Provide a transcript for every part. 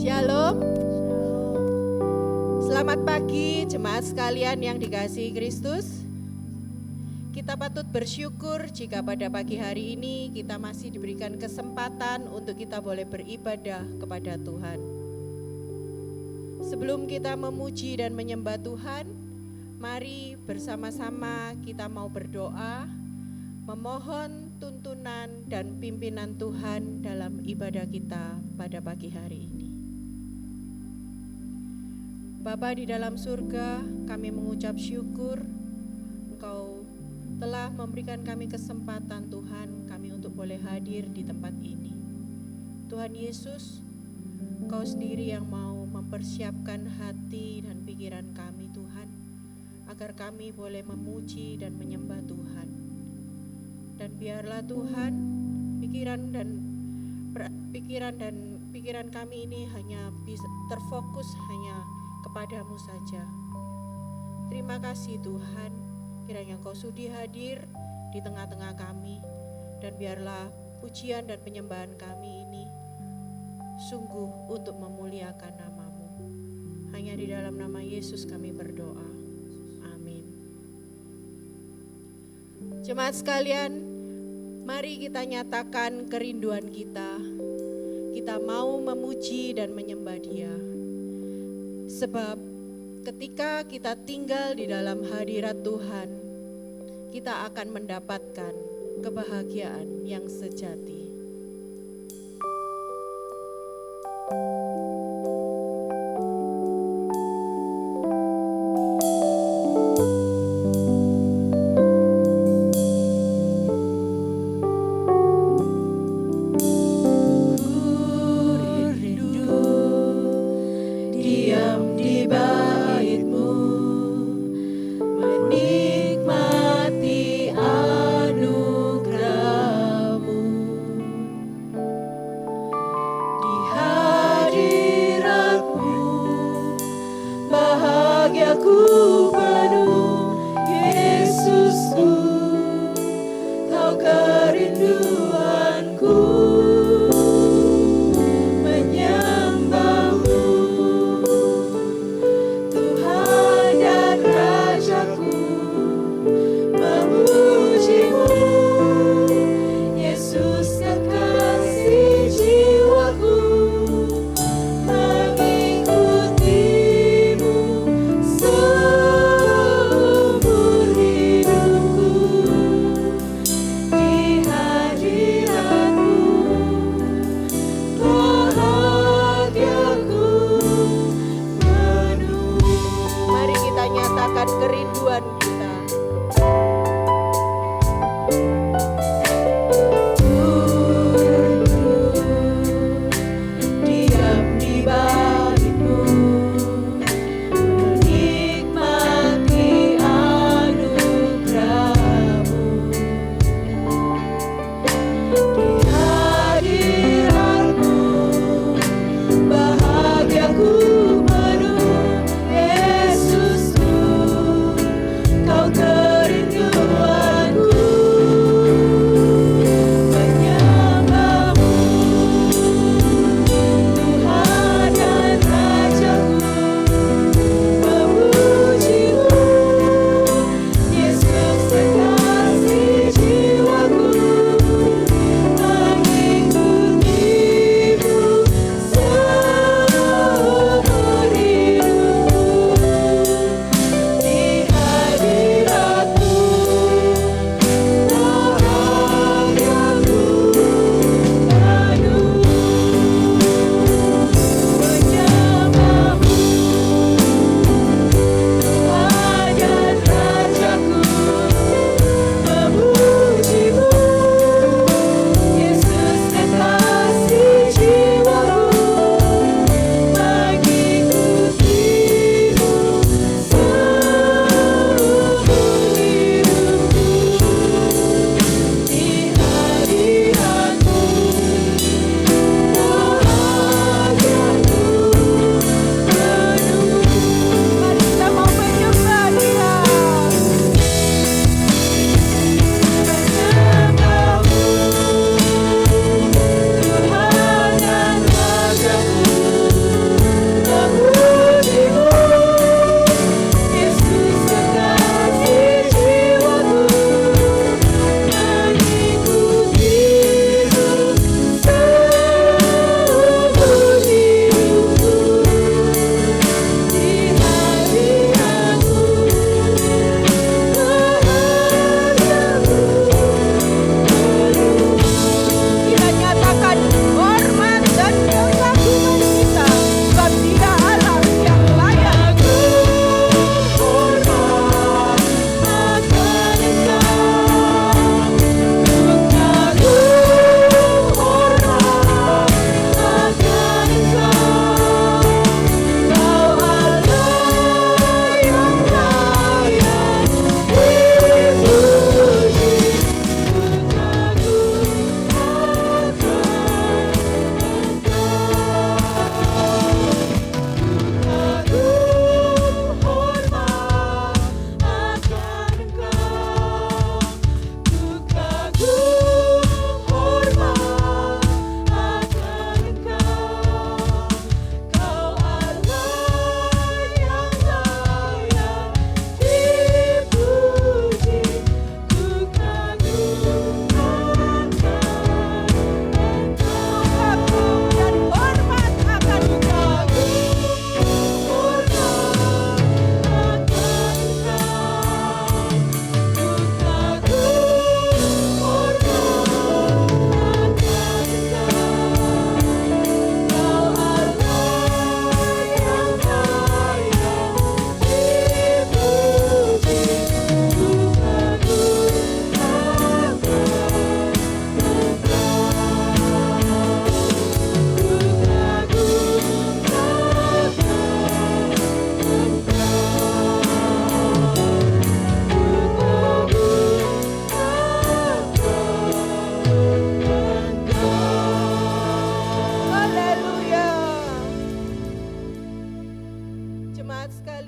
Shalom. Selamat pagi jemaat sekalian yang dikasihi Kristus. Kita patut bersyukur jika pada pagi hari ini kita masih diberikan kesempatan untuk kita boleh beribadah kepada Tuhan. Sebelum kita memuji dan menyembah Tuhan, mari bersama-sama kita mau berdoa, memohon tuntunan dan pimpinan Tuhan dalam ibadah kita pada pagi hari ini. Bapa di dalam surga, kami mengucap syukur Engkau telah memberikan kami kesempatan Tuhan, kami untuk boleh hadir di tempat ini. Tuhan Yesus, Engkau sendiri yang mau mempersiapkan hati dan pikiran kami Tuhan, agar kami boleh memuji dan menyembah Tuhan. Dan biarlah Tuhan, pikiran kami ini hanya bisa terfokus hanya kepadamu saja. Terima kasih Tuhan, kiranya Kau sudi hadir di tengah-tengah kami, dan biarlah pujian dan penyembahan kami ini sungguh untuk memuliakan nama-Mu. Hanya di dalam nama Yesus kami berdoa. Amin. Jemaat sekalian, mari kita nyatakan kerinduan kita. Kita mau memuji dan menyembah Dia. Sebab ketika kita tinggal di dalam hadirat Tuhan, kita akan mendapatkan kebahagiaan yang sejati. Di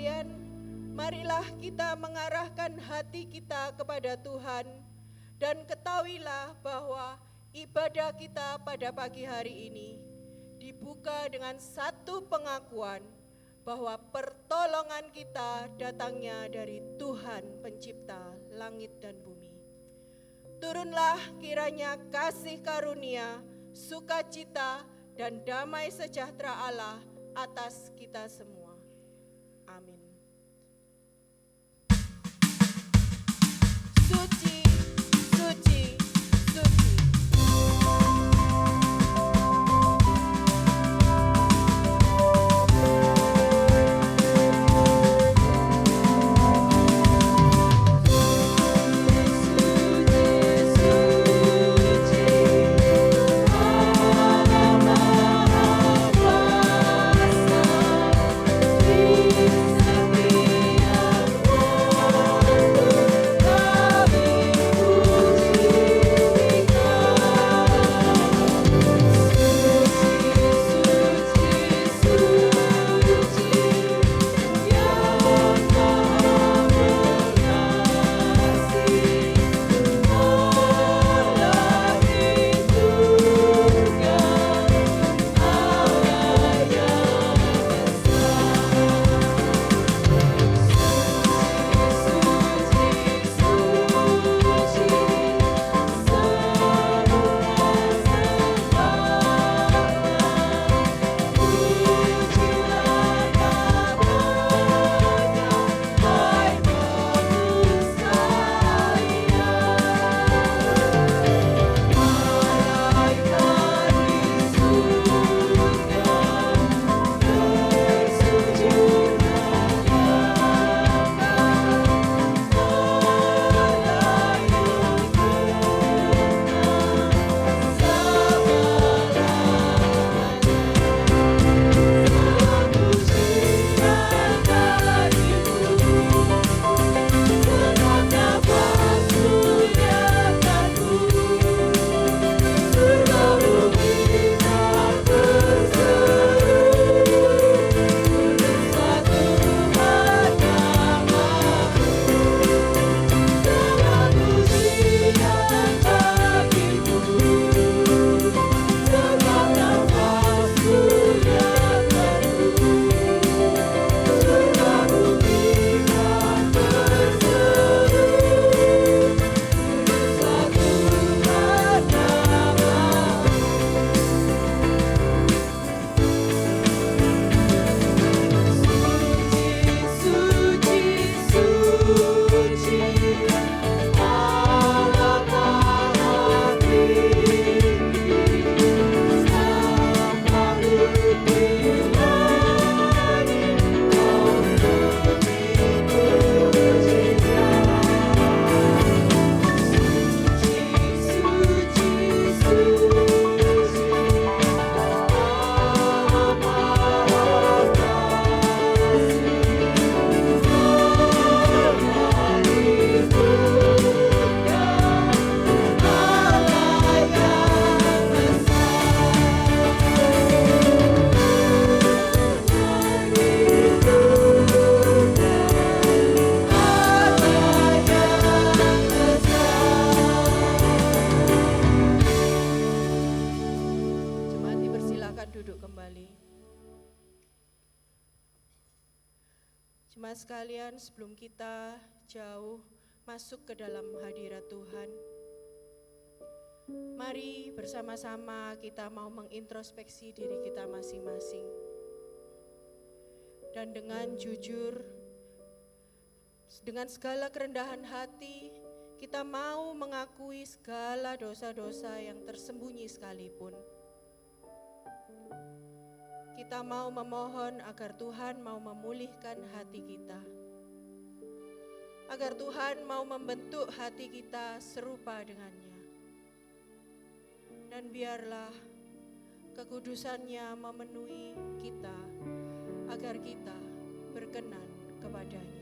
sekalian, marilah kita mengarahkan hati kita kepada Tuhan dan ketahuilah bahwa ibadah kita pada pagi hari ini dibuka dengan satu pengakuan bahwa pertolongan kita datangnya dari Tuhan pencipta langit dan bumi. Turunlah kiranya kasih karunia, sukacita, dan damai sejahtera Allah atas kita semua. Amin. Suci, suci, suci. Jemaat sekalian, sebelum kita jauh masuk ke dalam hadirat Tuhan, mari bersama-sama kita mau mengintrospeksi diri kita masing-masing. Dan dengan jujur, dengan segala kerendahan hati, kita mau mengakui segala dosa-dosa yang tersembunyi sekalipun. Kita mau memohon agar Tuhan mau memulihkan hati kita. Agar Tuhan mau membentuk hati kita serupa dengannya. Dan biarlah kekudusannya memenuhi kita, agar kita berkenan kepadanya.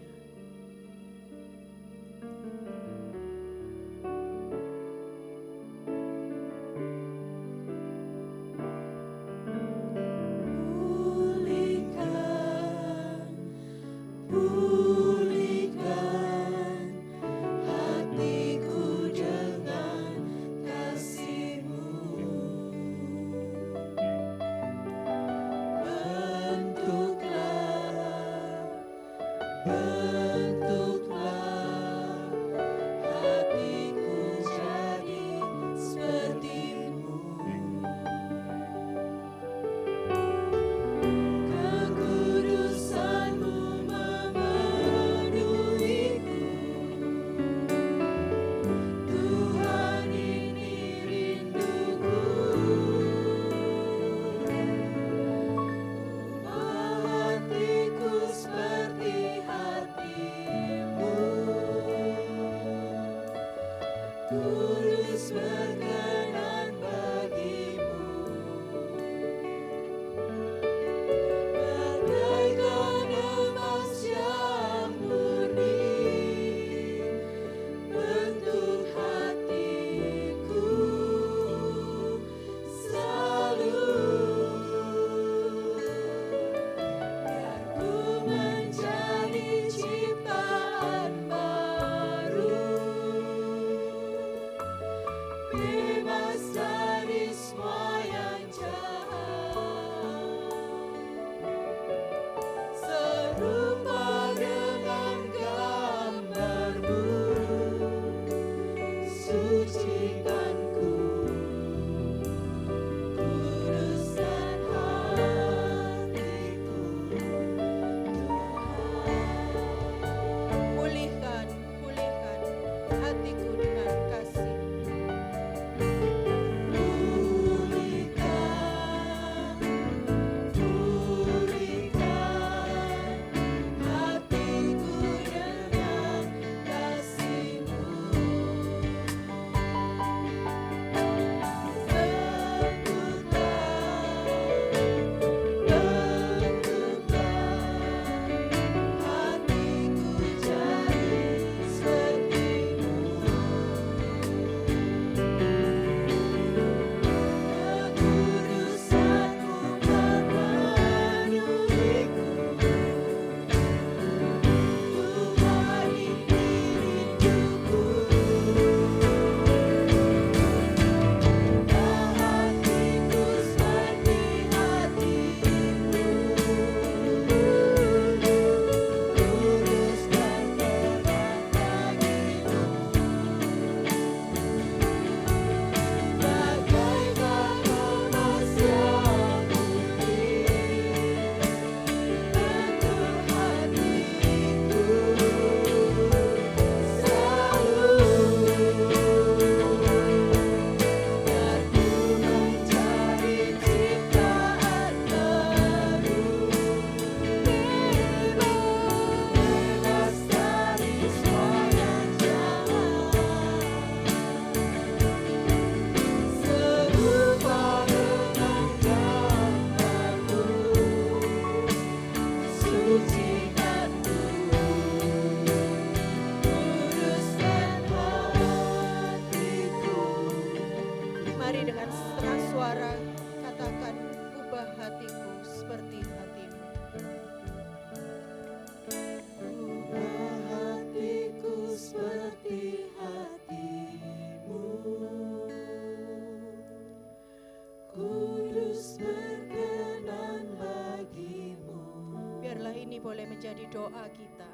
boleh menjadi doa kita.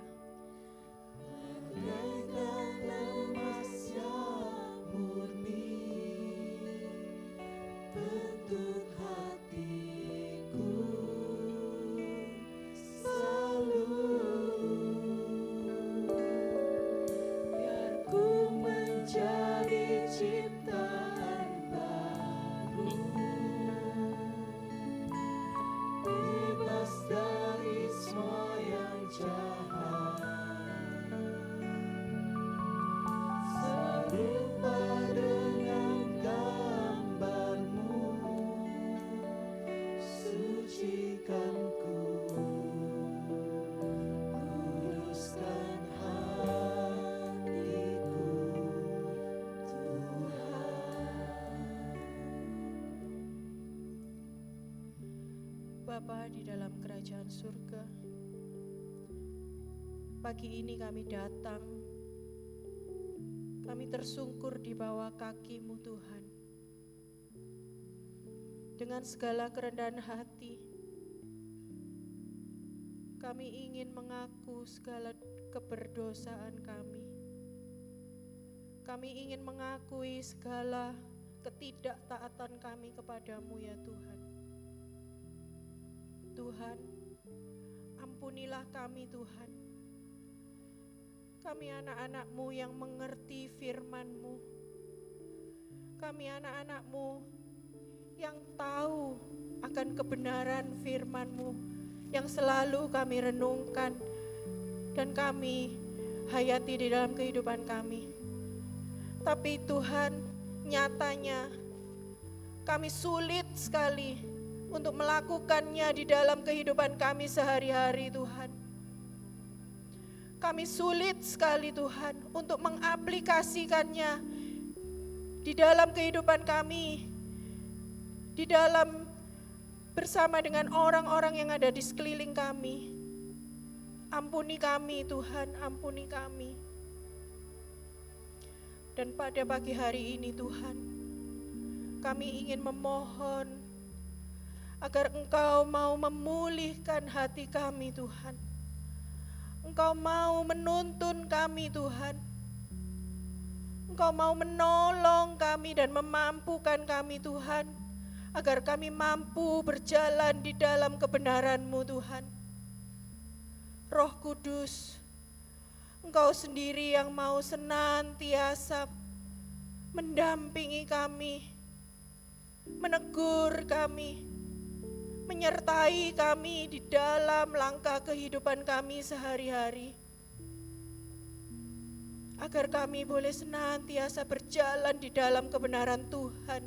Bagaikan emas yang murni, bentuk hatiku selalu. Biar ku menjadi ciptaan baru, bebas dari semua yang jahat, serupa dengan gambarmu, sucikan ku, kuduskan hatiku, Tuhan. Bapa di dalam kerajaan surga, pagi ini kami datang, kami tersungkur di bawah kaki-Mu Tuhan. Dengan segala kerendahan hati, kami ingin mengaku segala keberdosaan kami. Kami ingin mengakui segala ketidaktaatan kami kepadamu ya Tuhan. Tuhan, ampunilah kami Tuhan. Kami anak-anak-Mu yang mengerti firman-Mu. Kami anak-anak-Mu yang tahu akan kebenaran firman-Mu yang selalu kami renungkan dan kami hayati di dalam kehidupan kami. Tapi Tuhan, nyatanya kami sulit sekali untuk melakukannya di dalam kehidupan kami sehari-hari Tuhan. Kami sulit sekali Tuhan untuk mengaplikasikannya di dalam kehidupan kami, di dalam bersama dengan orang-orang yang ada di sekeliling kami. Ampuni kami Tuhan, ampuni kami. Dan pada pagi hari ini Tuhan, kami ingin memohon agar Engkau mau memulihkan hati kami Tuhan. Engkau mau menuntun kami Tuhan. Engkau mau menolong kami dan memampukan kami Tuhan, agar kami mampu berjalan di dalam kebenaran-Mu Tuhan. Roh Kudus, Engkau sendiri yang mau senantiasa mendampingi kami, menegur kami, menyertai kami di dalam langkah kehidupan kami sehari-hari, agar kami boleh senantiasa berjalan di dalam kebenaran Tuhan,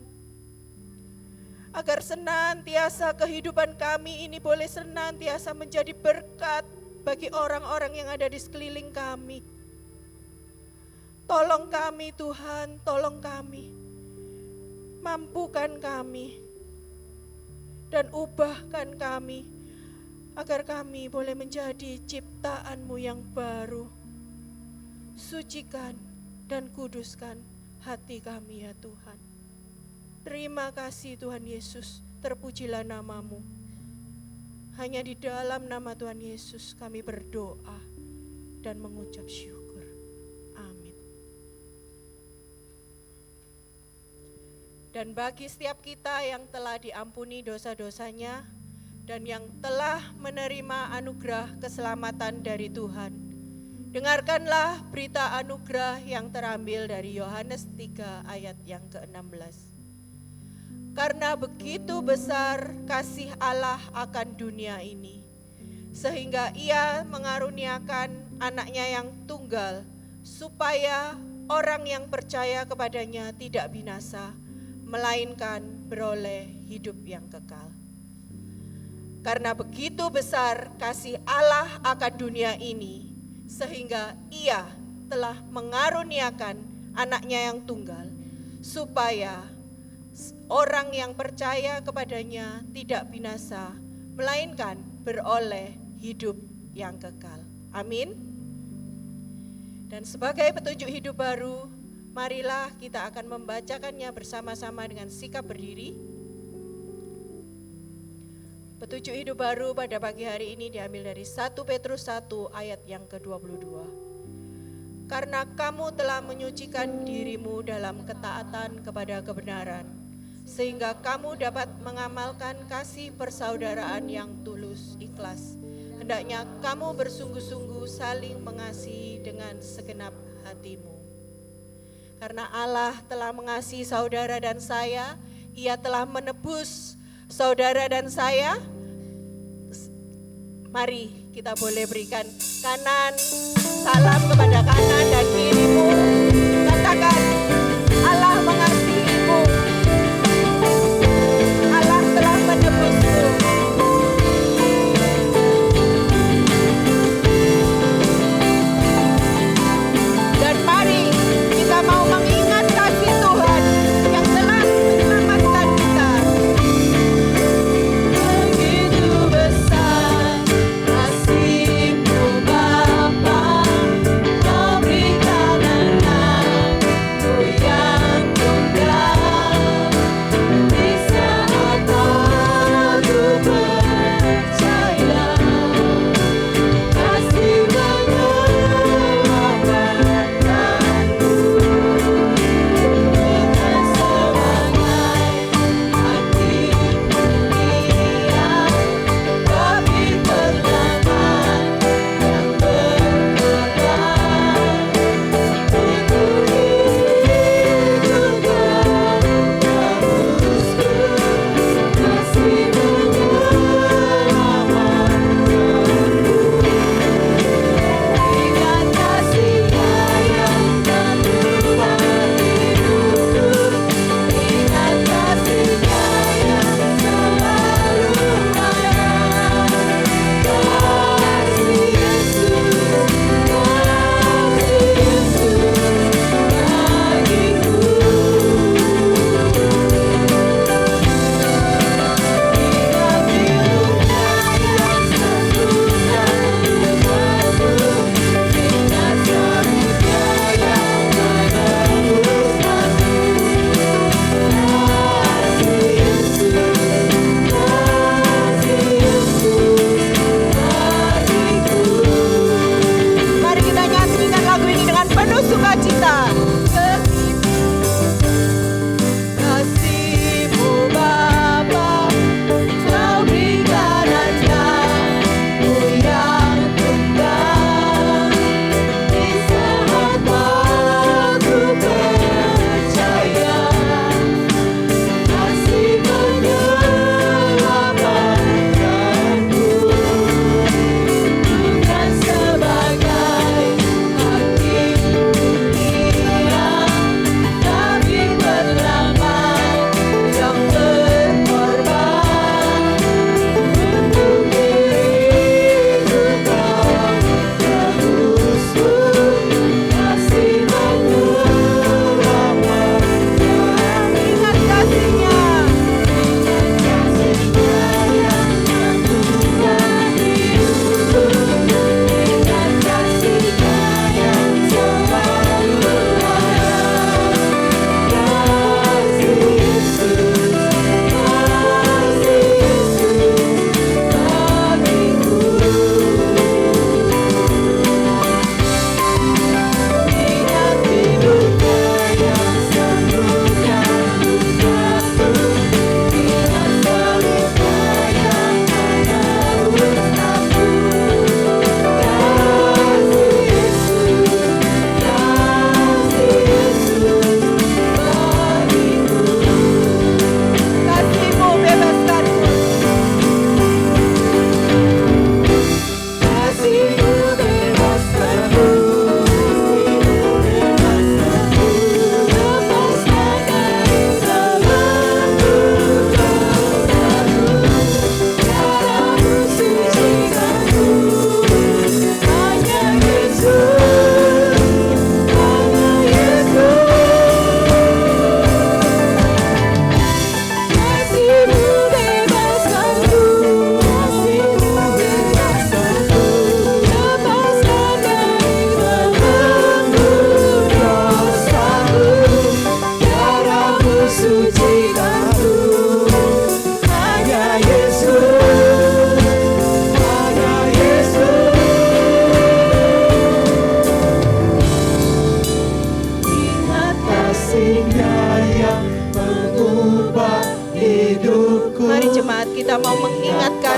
agar senantiasa kehidupan kami ini boleh senantiasa menjadi berkat bagi orang-orang yang ada di sekeliling kami. Tolong kami Tuhan, tolong kami, mampukan kami, dan ubahkan kami, agar kami boleh menjadi ciptaan-Mu yang baru. Sucikan dan kuduskan hati kami ya Tuhan. Terima kasih Tuhan Yesus, terpujilah nama-Mu. Hanya di dalam nama Tuhan Yesus kami berdoa dan mengucap syukur. Amin. Dan bagi setiap kita yang telah diampuni dosa-dosanya dan yang telah menerima anugerah keselamatan dari Tuhan, dengarkanlah berita anugerah yang terambil dari Yohanes 3 ayat yang ke-16. Karena begitu besar kasih Allah akan dunia ini, sehingga Ia mengaruniakan anaknya yang tunggal, supaya orang yang percaya kepadanya tidak binasa, melainkan beroleh hidup yang kekal. Karena begitu besar kasih Allah akan dunia ini, sehingga Ia telah mengaruniakan anaknya yang tunggal, supaya orang yang percaya kepadanya tidak binasa, melainkan beroleh hidup yang kekal. Amin. Dan sebagai petunjuk hidup baru, marilah kita akan membacakannya bersama-sama dengan sikap berdiri. Petunjuk hidup baru pada pagi hari ini diambil dari 1 Petrus 1 ayat yang ke-22. Karena kamu telah menyucikan dirimu dalam ketaatan kepada kebenaran, sehingga kamu dapat mengamalkan kasih persaudaraan yang tulus ikhlas. Hendaknya kamu bersungguh-sungguh saling mengasihi dengan segenap hatimu. Karena Allah telah mengasihi saudara dan saya, Ia telah menebus saudara dan saya. Mari kita boleh berikan kanan, salam kepada kanan dan kirimu. Katakan, Allah mengasihimu. Allah telah menebusmu. Dan mari kita mau mengingat kasih Tuhan yang telah menyelamatkan kita. Begitu besar kasih-Mu Bapa, Kau beri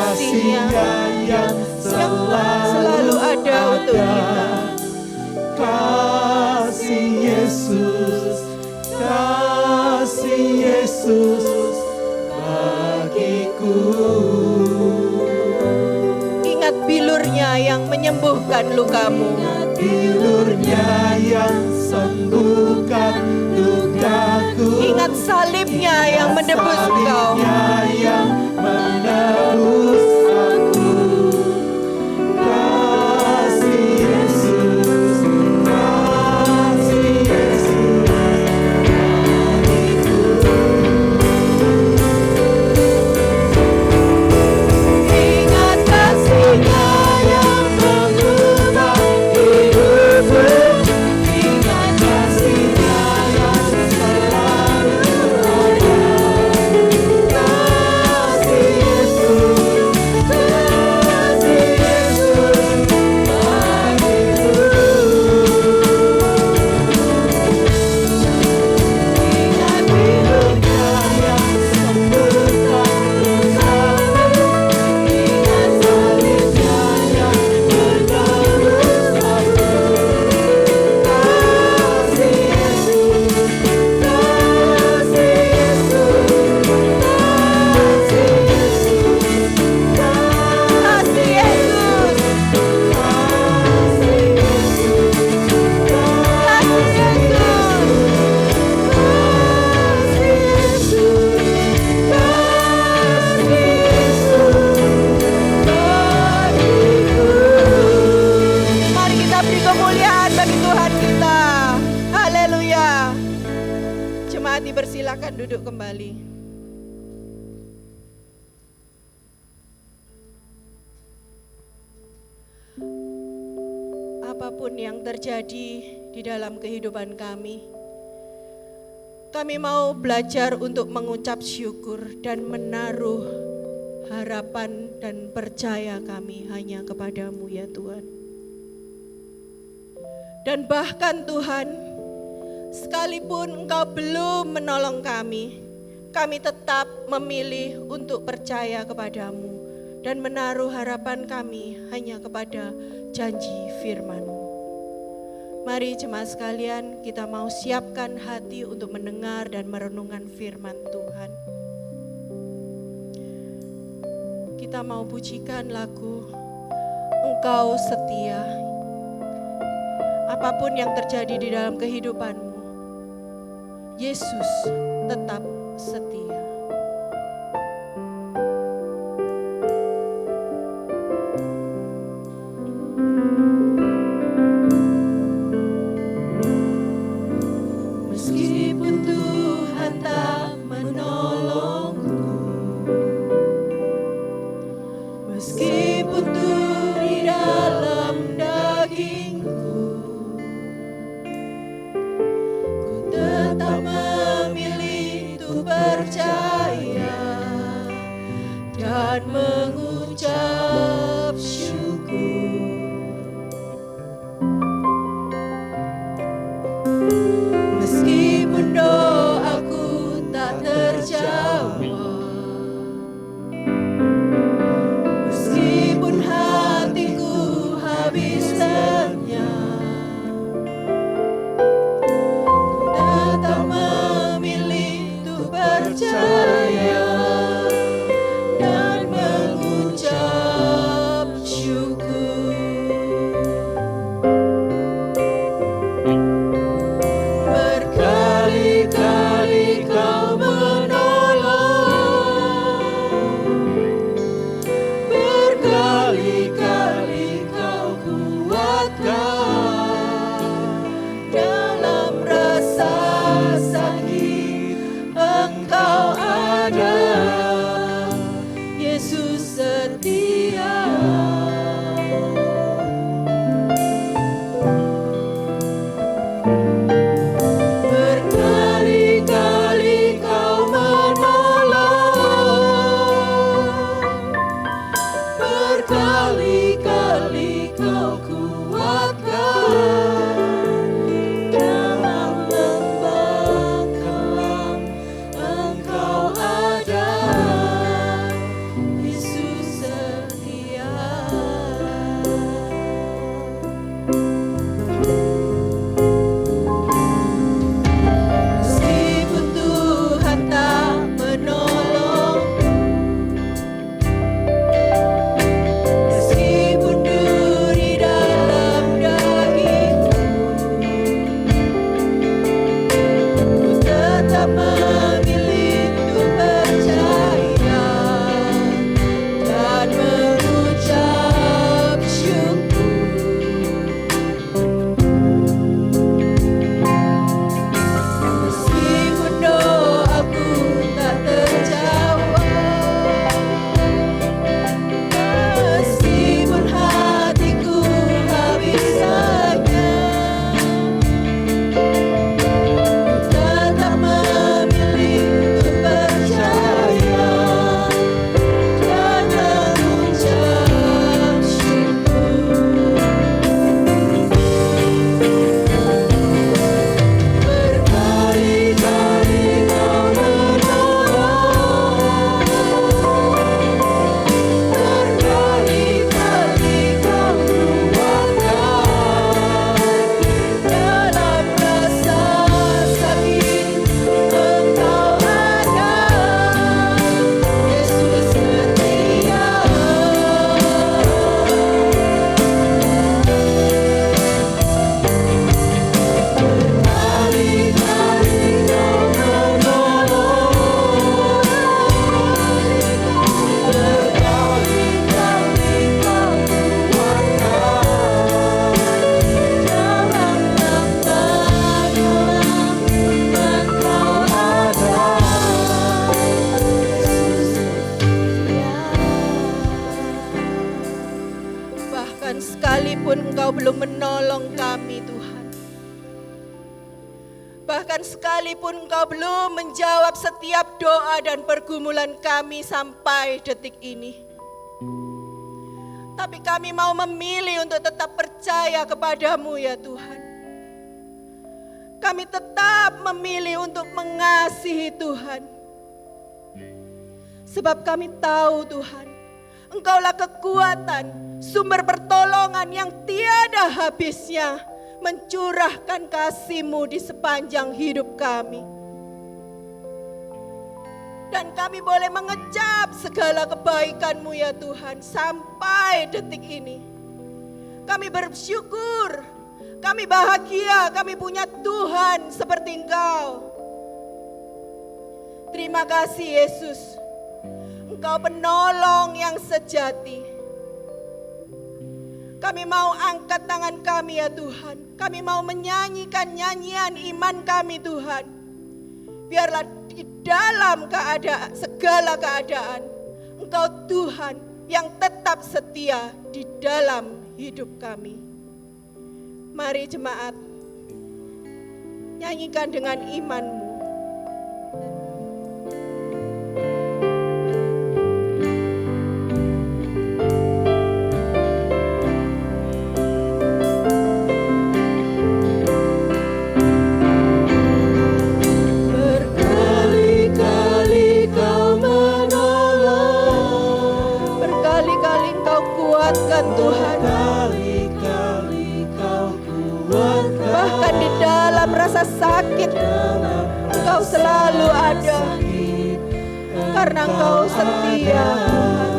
kasih-Nya yang selalu ada untuk kita. Kasih Yesus bagiku. Ingat bilur-Nya yang menyembuhkan lukamu. Bilur-Nya yang sembuhkan lukaku. Ingat salib-Nya yang menebus engkau. Yang menebus aku. Kasih Yesus ingat kasih-Nya yang mengubah hidupku. Ingat kasih-Nya yang selalu ada. Kasih Yesus dipersilakan duduk kembali. Apapun yang terjadi di dalam kehidupan kami mau belajar untuk mengucap syukur dan menaruh harapan dan percaya kami hanya kepadamu ya Tuhan. Dan bahkan Tuhan, sekalipun Engkau belum menolong kami tetap memilih untuk percaya kepadamu dan menaruh harapan kami hanya kepada janji firman-Mu. Mari jemaat sekalian, kita mau siapkan hati untuk mendengar dan merenungkan firman Tuhan. Kita mau pujikan lagu Engkau Setia. Apapun yang terjadi di dalam kehidupanmu, Yesus tetap setia. Meskipun Tuhan tak menolongku, meskipun Tuhan di dalam dagingku, ku tetap memilih untuk percaya dan mengucap syukur. Meskipun doaku tak terjawab, meskipun hatiku habis lenyap, ku tetap memilih untuk percaya dan mengucap Bahkan sekalipun Engkau belum menolong kami Tuhan. Bahkan sekalipun Engkau belum menjawab setiap doa dan pergumulan kami sampai detik ini. Tapi kami mau memilih untuk tetap percaya kepadamu ya Tuhan. Kami tetap memilih untuk mengasihi Tuhan. Sebab kami tahu Tuhan, Engkaulah kekuatan, sumber pertolongan yang tiada habisnya, mencurahkan kasih-Mu di sepanjang hidup kami. Dan kami boleh mengecap segala kebaikan-Mu ya Tuhan sampai detik ini. Kami bersyukur, kami bahagia, kami punya Tuhan seperti Engkau. Terima kasih Yesus, Engkau penolong yang sejati. Kami mau angkat tangan kami ya Tuhan. Kami mau menyanyikan nyanyian iman kami Tuhan. Biarlah di dalam segala keadaan, Engkau Tuhan yang tetap setia di dalam hidup kami. Mari jemaat, nyanyikan dengan iman-Mu. Tuhan, bahkan di dalam rasa sakit Engkau selalu ada, karena Engkau setia Tuhan.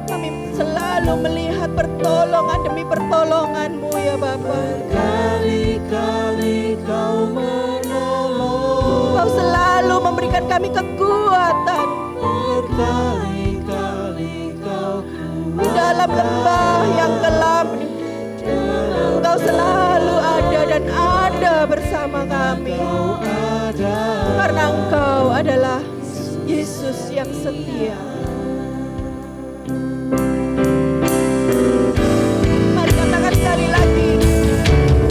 Kami selalu melihat pertolongan demi pertolongan-Mu ya Bapa. Berkali-kali Kau menolong, Kau selalu memberikan kami kekuatan. Berkali-kali Kau kuatkan. Di dalam lembah yang gelap, Engkau selalu ada dan ada bersama kami. Karena Engkau adalah Yesus yang setia. Mari katakan sekali lagi.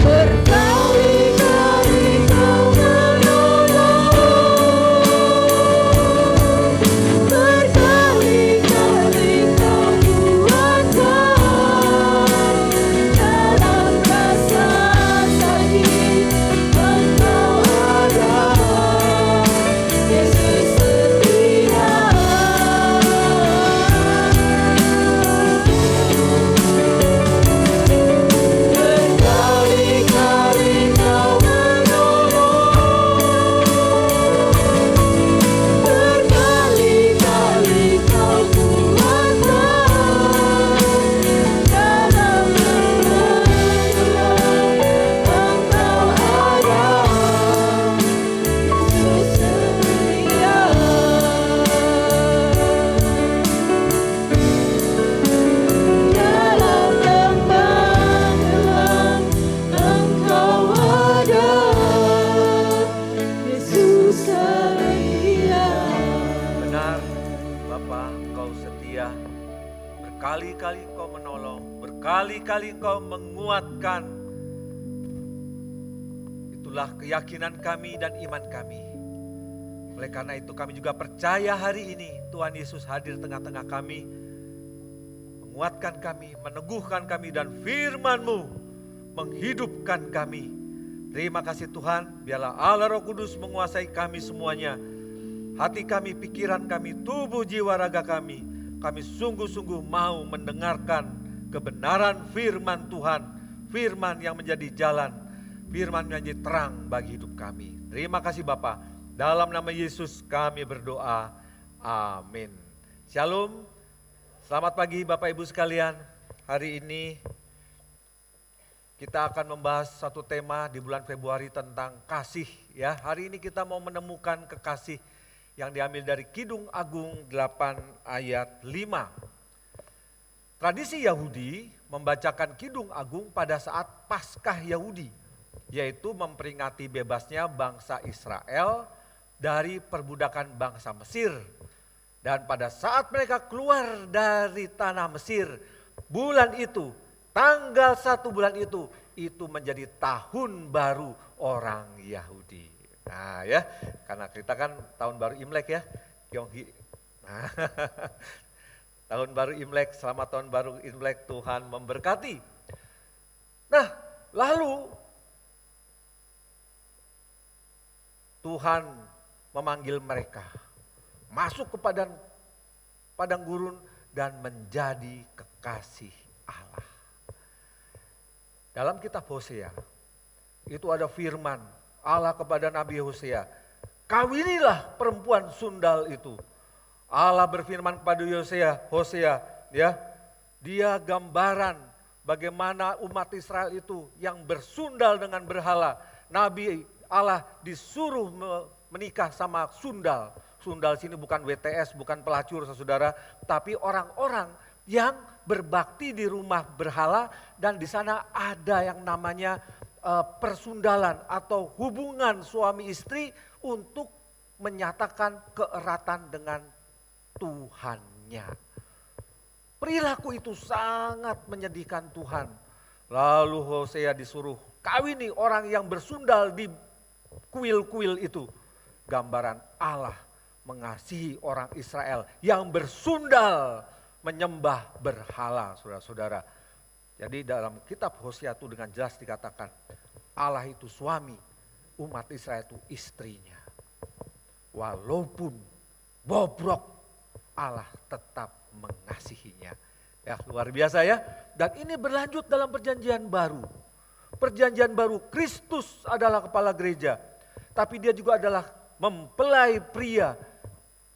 Berkali-kali Kau menolong, berkali-kali Kau kuatkan. Dalam rasa sakit Engkau ada, Yesus setia. Berkali-kali Engkau menolong, berkali-kali Engkau menguatkan. Itulah keyakinan kami dan iman kami. Oleh karena itu kami juga percaya hari ini Tuhan Yesus hadir tengah-tengah kami, menguatkan kami, meneguhkan kami, dan firman-Mu menghidupkan kami. Terima kasih Tuhan, biarlah Allah Roh Kudus menguasai kami semuanya. Hati kami, pikiran kami, tubuh, jiwa, raga kami. Kami sungguh-sungguh mau mendengarkan kebenaran firman Tuhan. Firman yang menjadi jalan, firman yang menjadi terang bagi hidup kami. Terima kasih Bapa. Dalam nama Yesus kami berdoa. Amin. Shalom. Selamat pagi Bapak Ibu sekalian. Hari ini kita akan membahas satu tema di bulan Februari tentang kasih. Ya, hari ini kita mau menemukan kekasih yang diambil dari Kidung Agung 8 ayat 5. Tradisi Yahudi membacakan Kidung Agung pada saat Paskah Yahudi, yaitu memperingati bebasnya bangsa Israel dari perbudakan bangsa Mesir. Dan pada saat mereka keluar dari tanah Mesir, bulan itu, tanggal 1 bulan itu menjadi tahun baru orang Yahudi. Nah ya, karena kita kan tahun baru Imlek ya, Kyonghi. Nah, tahun baru Imlek, selamat tahun baru Imlek, Tuhan memberkati. Nah, lalu Tuhan memanggil mereka masuk ke padang gurun dan menjadi kekasih Allah. Dalam kitab Hosea itu ada firman Allah kepada Nabi Hosea, kawinilah perempuan sundal itu. Allah berfirman kepada Hosea, ya, dia gambaran bagaimana umat Israel itu yang bersundal dengan berhala. Nabi Allah disuruh menikah sama sundal. Sundal sini bukan WTS, bukan pelacur saudara, tapi orang-orang yang berbakti di rumah berhala dan di sana ada yang namanya persundalan atau hubungan suami istri untuk menyatakan keeratan dengan Tuhannya. Perilaku itu sangat menyedihkan Tuhan. Lalu Hosea disuruh kawini orang yang bersundal di kuil-kuil itu. Gambaran Allah mengasihi orang Israel yang bersundal menyembah berhala, saudara-saudara. Jadi dalam kitab Hosea itu dengan jelas dikatakan Allah itu suami, umat Israel itu istrinya. Walaupun bobrok, Allah tetap mengasihinya. Ya, luar biasa ya. Dan ini berlanjut dalam perjanjian baru. Perjanjian baru, Kristus adalah kepala gereja. Tapi dia juga adalah mempelai pria.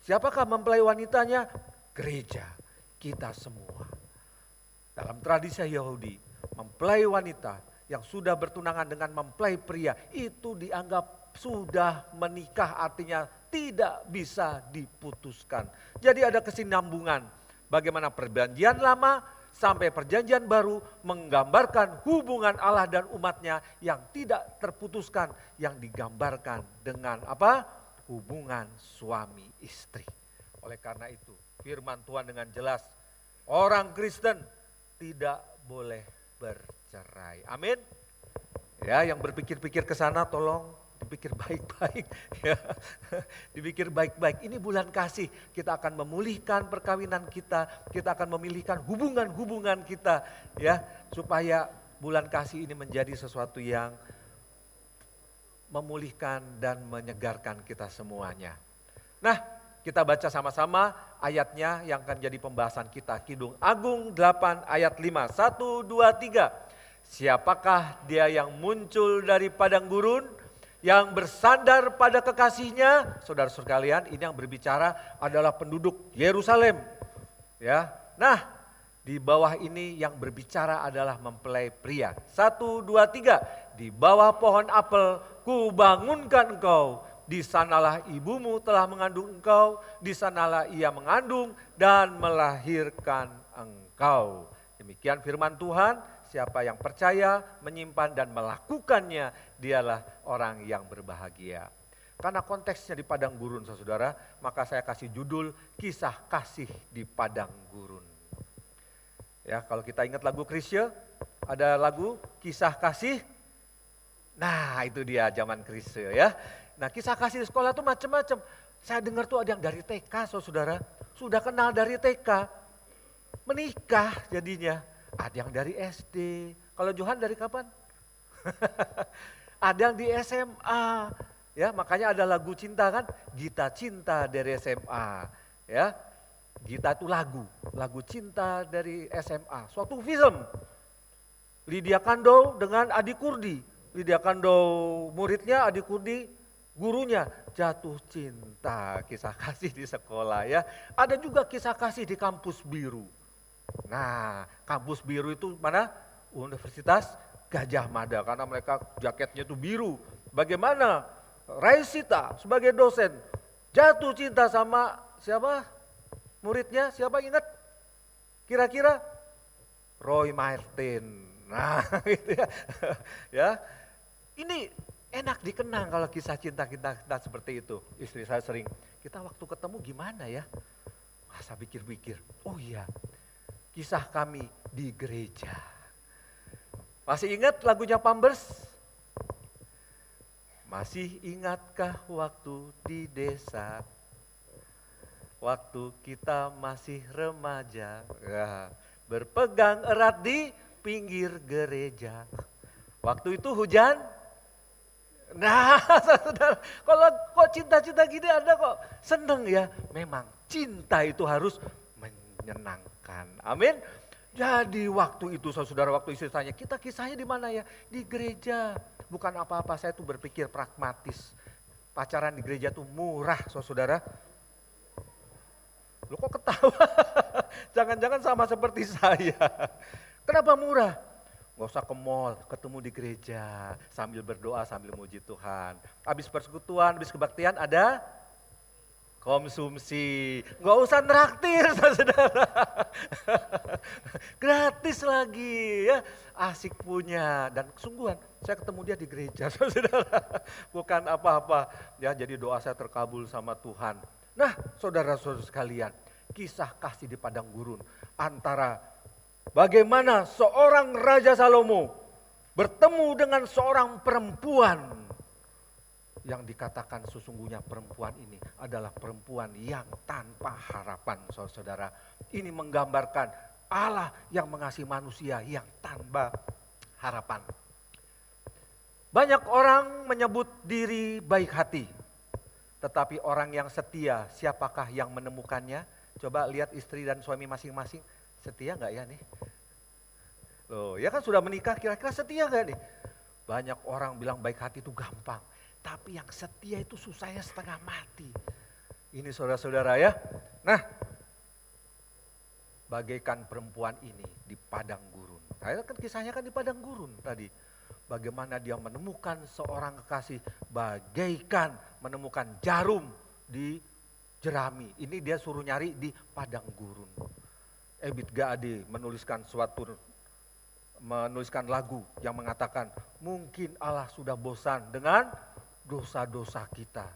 Siapakah mempelai wanitanya? Gereja, kita semua. Dalam tradisi Yahudi, mempelai wanita yang sudah bertunangan dengan mempelai pria itu dianggap sudah menikah, artinya tidak bisa diputuskan. Jadi ada kesinambungan. Bagaimana perjanjian lama sampai perjanjian baru menggambarkan hubungan Allah dan umatnya yang tidak terputuskan, yang digambarkan dengan apa? Hubungan suami istri. Oleh karena itu firman Tuhan dengan jelas, orang Kristen tidak boleh bercerai. Amin. Ya, yang berpikir-pikir ke sana tolong dipikir baik-baik. Ya. Dipikir baik-baik. Ini bulan kasih, kita akan memulihkan perkawinan kita akan memilihkan hubungan-hubungan kita, ya, supaya bulan kasih ini menjadi sesuatu yang memulihkan dan menyegarkan kita semuanya. Nah, kita baca sama-sama ayatnya yang akan jadi pembahasan kita. Kidung Agung 8 ayat 5. 1, 2, 3. Siapakah dia yang muncul dari padang gurun, yang bersandar pada kekasihnya? Saudara sekalian, ini yang berbicara adalah penduduk Yerusalem. Ya. Nah, di bawah ini yang berbicara adalah mempelai pria. 1, 2, 3. Di bawah pohon apel kubangunkan engkau. Di sanalah ibumu telah mengandung engkau. Di sanalah ia mengandung dan melahirkan engkau. Demikian firman Tuhan. Siapa yang percaya, menyimpan dan melakukannya, dialah orang yang berbahagia. Karena konteksnya di padang gurun, saudara, maka saya kasih judul Kisah Kasih di Padang Gurun. Ya, kalau kita ingat lagu Chrisye, ada lagu Kisah Kasih. Nah, itu dia zaman Chrisye ya. Nah, kisah kasih di sekolah itu macam-macam. Saya dengar tuh ada yang dari TK, saudara, sudah kenal dari TK, menikah jadinya. Ada yang dari SD. Kalau Johan dari kapan? Ada yang di SMA. Ya, makanya ada lagu cinta kan? Gita Cinta dari SMA. Ya, Gita itu lagu cinta dari SMA. Suatu film. Lydia Kandou dengan Adi Kurdi. Lydia Kandou muridnya, Adi Kurdi gurunya, jatuh cinta, kisah kasih di sekolah ya. Ada juga kisah kasih di kampus biru. Nah, kampus biru itu mana? Universitas Gajah Mada, karena mereka jaketnya itu biru. Bagaimana Raisita sebagai dosen jatuh cinta sama siapa? Muridnya siapa, ingat? Kira-kira? Roy Martin. Nah, gitu ya. Ya. Ini enak dikenang kalau kisah cinta kita seperti itu. Istri saya sering, kita waktu ketemu gimana ya? Saya pikir-pikir, oh iya, kisah kami di gereja. Masih ingat lagunya Pampers? Masih ingatkah waktu di desa? Waktu kita masih remaja, ya, berpegang erat di pinggir gereja. Waktu itu hujan. Nah, saudara, kalau kok cinta-cinta gini Anda kok seneng ya? Memang cinta itu harus menyenangkan. Amin. Jadi waktu itu saudara, waktu istri tanya, kita kisahnya di mana ya? Di gereja. Bukan apa-apa, saya tuh berpikir pragmatis. Pacaran di gereja tuh murah, saudara. Lu kok ketawa? Jangan-jangan sama seperti saya. Kenapa murah? Gak usah ke mall, ketemu di gereja. Sambil berdoa, sambil muji Tuhan. Habis persekutuan, habis kebaktian ada konsumsi. Gak usah nraktir, saudara. Gratis lagi ya. Asik punya. Dan kesungguhan, saya ketemu dia di gereja, saudara. Bukan apa-apa. Ya, jadi doa saya terkabul sama Tuhan. Nah, saudara-saudara sekalian, kisah kasih di padang gurun antara bagaimana seorang Raja Salomo bertemu dengan seorang perempuan yang dikatakan sesungguhnya perempuan ini adalah perempuan yang tanpa harapan, saudara. Ini menggambarkan Allah yang mengasihi manusia yang tanpa harapan. Banyak orang menyebut diri baik hati. Tetapi orang yang setia, siapakah yang menemukannya? Coba lihat istri dan suami masing-masing, setia gak ya nih? Loh, ya kan sudah menikah, kira-kira setia gak nih? Banyak orang bilang baik hati itu gampang, tapi yang setia itu susahnya setengah mati. Ini saudara-saudara ya. Nah, bagaikan perempuan ini di padang gurun. Nah, kan kisahnya kan di padang gurun tadi. Bagaimana dia menemukan seorang kekasih bagaikan menemukan jarum di jerami. Ini dia suruh nyari di padang gurun. Ebit G.A.D. menuliskan lagu yang mengatakan mungkin Allah sudah bosan dengan dosa-dosa kita.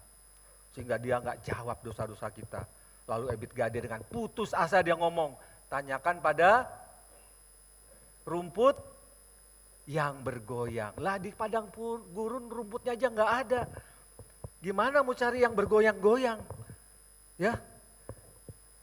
Sehingga dia gak jawab dosa-dosa kita. Lalu Ebit G.A.D. dengan putus asa dia ngomong, tanyakan pada rumput yang bergoyang. Lah di padang gurun rumputnya aja gak ada. Gimana mau cari yang bergoyang-goyang? Ya,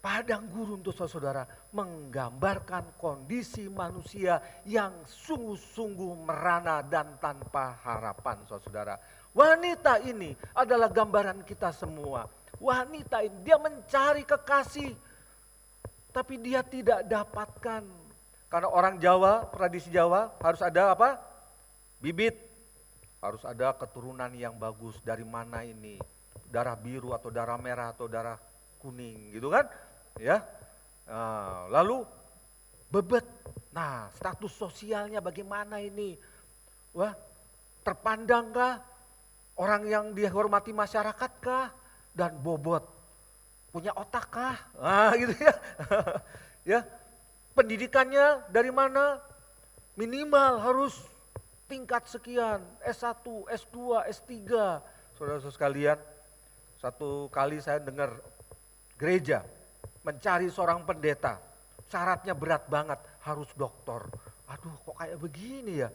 padang gurun tuh saudara menggambarkan kondisi manusia yang sungguh-sungguh merana dan tanpa harapan saudara. Wanita ini adalah gambaran kita semua. Wanita ini dia mencari kekasih, tapi dia tidak dapatkan. Karena orang Jawa, tradisi Jawa harus ada apa? Bibit. Harus ada keturunan yang bagus. Dari mana ini? Darah biru atau darah merah atau darah kuning gitu kan? Ya. Nah, lalu bebet. Nah, status sosialnya bagaimana ini? Wah, terpandangkah? Orang yang dihormati masyarakat kah? Dan bobot. Punya otak kah? Nah, gitu ya. Ya. Pendidikannya dari mana? Minimal harus tingkat sekian, S1, S2, S3. Saudara-saudara sekalian, satu kali saya dengar gereja mencari seorang pendeta. Syaratnya berat banget, harus doktor. Aduh kok kayak begini ya.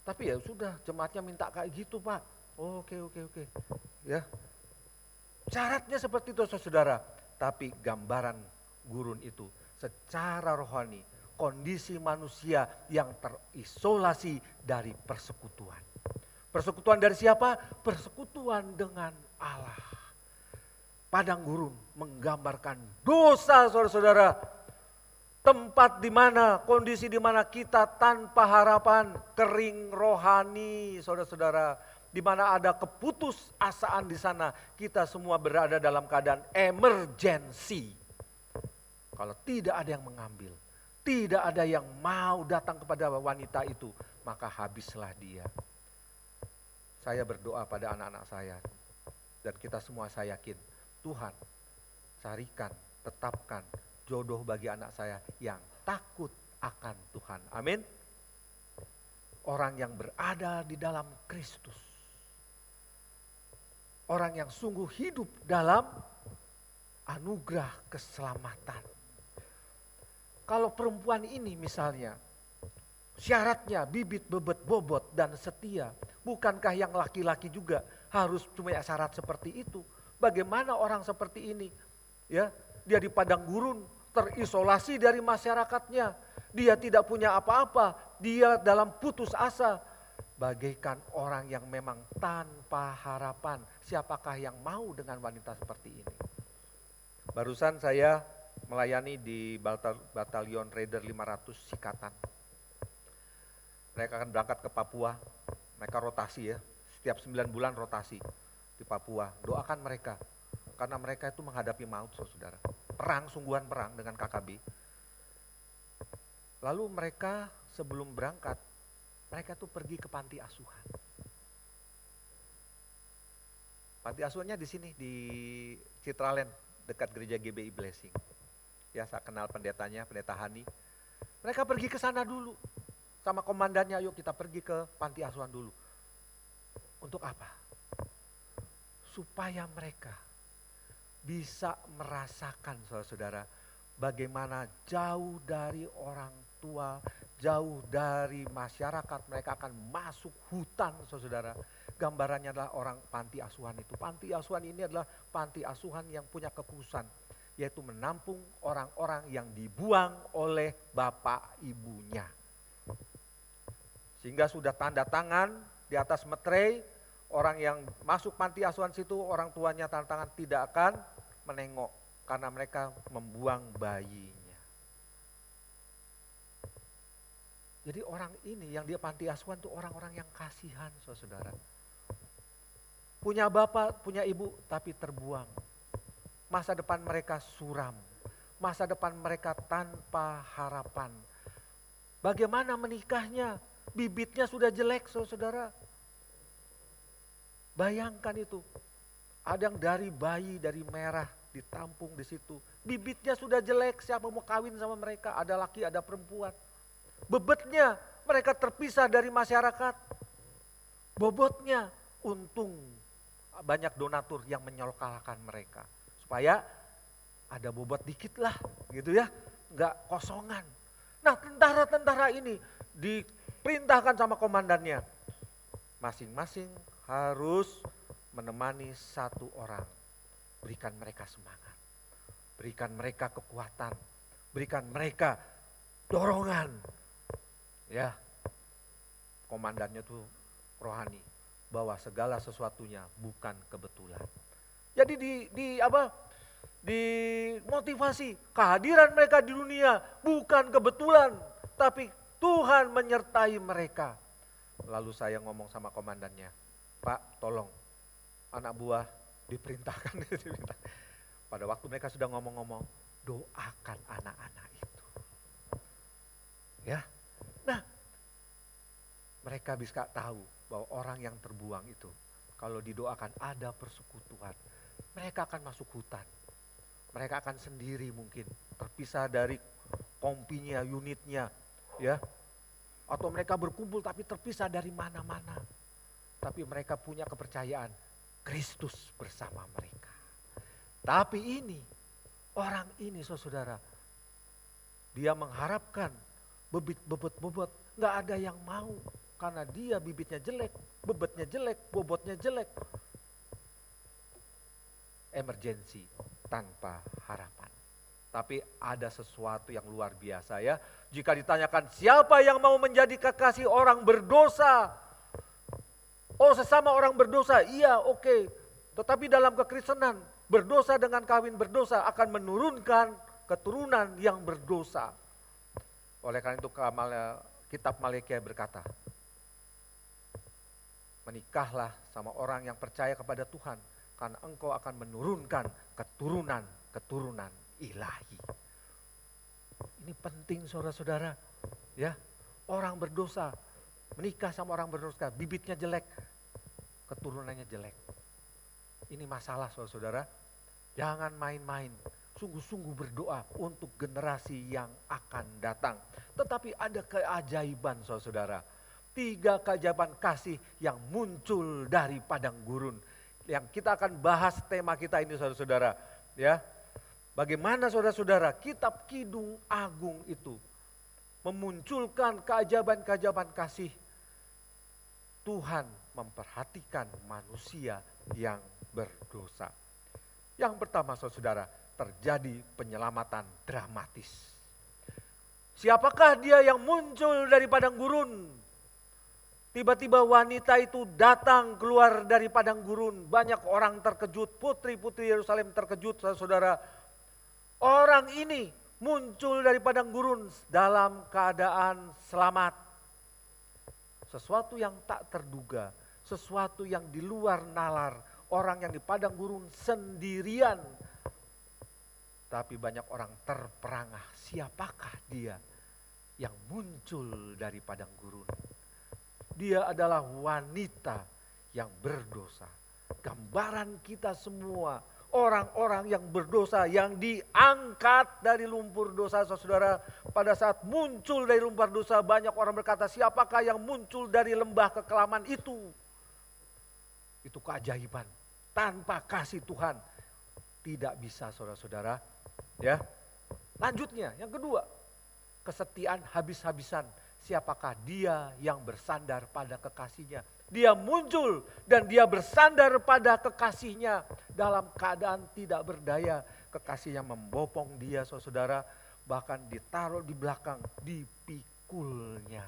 Tapi ya sudah, jemaatnya minta kayak gitu Pak. Oke. Ya. Syaratnya seperti itu saudara. Tapi gambaran gurun itu secara rohani, kondisi manusia yang terisolasi dari persekutuan. Persekutuan dari siapa? Persekutuan dengan Allah. Padang gurun menggambarkan dosa saudara-saudara. Tempat di mana, kondisi di mana kita tanpa harapan, kering rohani saudara-saudara. Di mana ada keputusasaan di sana, kita semua berada dalam keadaan emergency. Kalau tidak ada yang mengambil, tidak ada yang mau datang kepada wanita itu, maka habislah dia. Saya berdoa pada anak-anak saya, dan kita semua saya yakin, Tuhan carikan, tetapkan jodoh bagi anak saya yang takut akan Tuhan. Amin. Orang yang berada di dalam Kristus. Orang yang sungguh hidup dalam anugerah keselamatan. Kalau perempuan ini misalnya, syaratnya bibit, bebet, bobot, dan setia. Bukankah yang laki-laki juga harus cuma syarat seperti itu? Bagaimana orang seperti ini? Ya, dia di padang gurun, terisolasi dari masyarakatnya. Dia tidak punya apa-apa, dia dalam putus asa. Bagaikan orang yang memang tanpa harapan. Siapakah yang mau dengan wanita seperti ini? Barusan saya melayani di Batalion Raider 500 Sikatan. Mereka akan berangkat ke Papua, mereka rotasi ya, setiap 9 bulan rotasi di Papua. Doakan mereka, karena mereka itu menghadapi maut, saudara. Perang, sungguhan perang dengan KKB. Lalu mereka sebelum berangkat, mereka tuh pergi ke panti asuhan. Panti asuhannya di sini, di Citraland, dekat gereja GBI Blessing. Ya, saya kenal pendetanya, pendeta Hani. Mereka pergi ke sana dulu. Sama komandannya, yuk kita pergi ke panti asuhan dulu. Untuk apa? Supaya mereka bisa merasakan, saudara-saudara, bagaimana jauh dari orang tua, jauh dari masyarakat, mereka akan masuk hutan, saudara. Gambarannya adalah orang panti asuhan itu. Panti asuhan ini adalah panti asuhan yang punya kekhususan, yaitu menampung orang-orang yang dibuang oleh bapak ibunya. Sehingga sudah tanda tangan di atas meterai, orang yang masuk panti asuhan situ, orang tuanya tanda tangan tidak akan menengok karena mereka membuang bayinya. Jadi orang ini yang di panti asuhan itu orang-orang yang kasihan, saudara. Punya bapak, punya ibu, tapi terbuang. Masa depan mereka suram, masa depan mereka tanpa harapan. Bagaimana menikahnya? Bibitnya sudah jelek, saudara. Bayangkan itu. Ada yang dari bayi, dari merah, ditampung di situ. Bibitnya sudah jelek, siapa mau kawin sama mereka? Ada laki, ada perempuan. Bebetnya, mereka terpisah dari masyarakat. Bobotnya, untung banyak donatur yang menyolkalkan mereka. Supaya ada bobot dikit lah, gitu ya. Enggak kosongan. Nah, tentara-tentara ini diperintahkan sama komandannya. Masing-masing harus menemani satu orang. Berikan mereka semangat. Berikan mereka kekuatan. Berikan mereka dorongan. Ya, komandannya tuh rohani. Bahwa segala sesuatunya bukan kebetulan. Jadi dimotivasi, kehadiran mereka di dunia bukan kebetulan, tapi Tuhan menyertai mereka. Lalu saya ngomong sama komandannya, Pak tolong, anak buah diperintahkan. Pada waktu mereka sudah ngomong-ngomong, doakan anak-anak itu. Ya, nah mereka bisa tahu bahwa orang yang terbuang itu, kalau didoakan ada persekutuan, mereka akan masuk hutan. Mereka akan sendiri mungkin, terpisah dari kompinya, unitnya, ya. Atau mereka berkumpul tapi terpisah dari mana-mana. Tapi mereka punya kepercayaan, Kristus bersama mereka. Tapi ini, orang ini saudara, dia mengharapkan bobot, gak ada yang mau. Karena dia bibitnya jelek, bebetnya jelek, bobotnya jelek. Emergency. Tanpa harapan. Tapi ada sesuatu yang luar biasa ya. Jika ditanyakan siapa yang mau menjadi kekasih orang berdosa. Oh sesama orang berdosa, iya oke. Tetapi dalam kekristenan berdosa dengan kawin berdosa akan menurunkan keturunan yang berdosa. Oleh karena itu kitab Maleakhi berkata. Menikahlah sama orang yang percaya kepada Tuhan. Karena engkau akan menurunkan keturunan ilahi. Ini penting saudara-saudara. Ya, orang berdosa, menikah sama orang berdosa, bibitnya jelek, keturunannya jelek. Ini masalah saudara-saudara. Jangan main-main, sungguh-sungguh berdoa untuk generasi yang akan datang. Tetapi ada keajaiban saudara-saudara. 3 keajaiban kasih yang muncul dari padang gurun. Yang kita akan bahas tema kita ini saudara-saudara, ya. Bagaimana saudara-saudara kitab Kidung Agung itu memunculkan keajaiban-keajaiban kasih Tuhan memperhatikan manusia yang berdosa. Yang pertama saudara, terjadi penyelamatan dramatis. Siapakah dia yang muncul dari padang gurun? Tiba-tiba wanita itu datang keluar dari padang gurun. Banyak orang terkejut, putri-putri Yerusalem terkejut saudara. Orang ini muncul dari padang gurun dalam keadaan selamat. Sesuatu yang tak terduga, sesuatu yang di luar nalar. Orang yang di padang gurun sendirian. Tapi banyak orang terperangah, siapakah dia yang muncul dari padang gurun? Dia adalah wanita yang berdosa. Gambaran kita semua, orang-orang yang berdosa, yang diangkat dari lumpur dosa, saudara. Pada saat muncul dari lumpur dosa, banyak orang berkata, siapakah yang muncul dari lembah kekelaman itu? Itu keajaiban. Tanpa kasih Tuhan, tidak bisa saudara-saudara. Ya, lanjutnya, yang kedua, kesetiaan habis-habisan. Siapakah dia yang bersandar pada kekasihnya? Dia muncul dan dia bersandar pada kekasihnya dalam keadaan tidak berdaya. Kekasihnya membopong dia saudara, bahkan ditaruh di belakang, dipikulnya.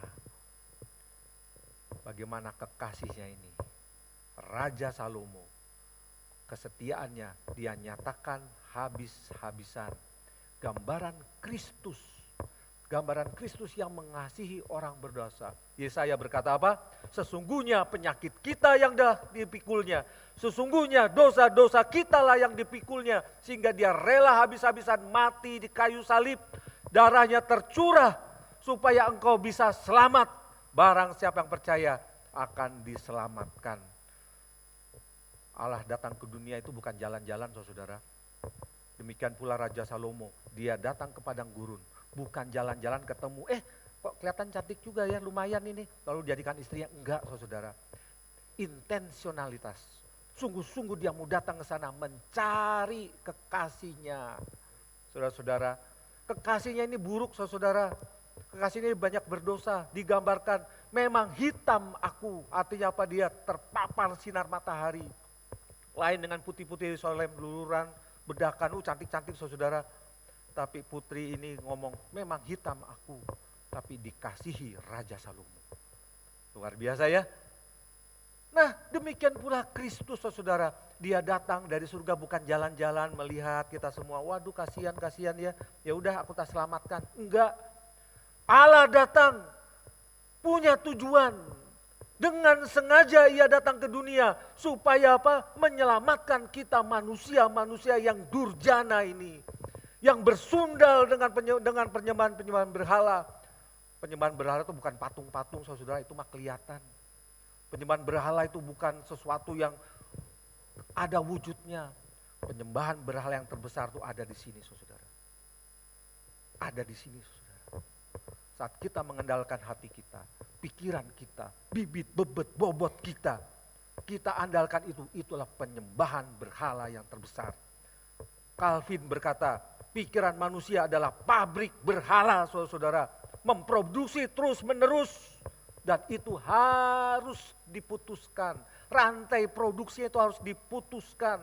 Bagaimana kekasihnya ini? Raja Salomo, kesetiaannya dia nyatakan habis-habisan. Gambaran Kristus. Gambaran Kristus yang mengasihi orang berdosa. Yesaya berkata apa? Sesungguhnya penyakit kita yang dah dipikulnya. Sesungguhnya dosa-dosa kita lah yang dipikulnya. Sehingga dia rela habis-habisan mati di kayu salib. Darahnya tercurah supaya engkau bisa selamat. Barang siapa yang percaya akan diselamatkan. Allah datang ke dunia itu bukan jalan-jalan saudara. Demikian pula Raja Salomo. Dia datang ke padang gurun. Bukan jalan-jalan ketemu, kok kelihatan cantik juga ya, lumayan ini. Lalu jadikan istrinya, enggak saudara. Intensionalitas, sungguh-sungguh dia mau datang ke sana mencari kekasihnya. Saudara-saudara, kekasihnya ini buruk saudara. Kekasihnya ini banyak berdosa, digambarkan memang hitam aku. Artinya apa? Dia terpapar sinar matahari. Lain dengan putih-putih Yerusalem, luluran, bedakan, cantik-cantik saudara. Tapi putri ini ngomong, memang hitam aku, tapi dikasihi Raja Salomo. Luar biasa ya. Nah demikian pula Kristus saudara. Dia datang dari surga bukan jalan-jalan melihat kita semua. Waduh kasihan ya. Ya udah aku tak selamatkan. Enggak. Allah datang punya tujuan. Dengan sengaja ia datang ke dunia. Supaya apa? Menyelamatkan kita manusia-manusia yang durjana ini. Yang bersundal dengan penyembahan berhala. Penyembahan berhala itu bukan patung-patung saudara, itu mah kelihatan. Penyembahan berhala itu bukan sesuatu yang ada wujudnya. Penyembahan berhala yang terbesar itu ada di sini saudara. Ada di sini saudara. Saat kita mengendalikan hati kita, pikiran kita, bibit, bebet, bobot kita andalkan itu, itulah penyembahan berhala yang terbesar. Calvin berkata, pikiran manusia adalah pabrik berhala saudara. Memproduksi terus menerus. Dan itu harus diputuskan. Rantai produksinya itu harus diputuskan.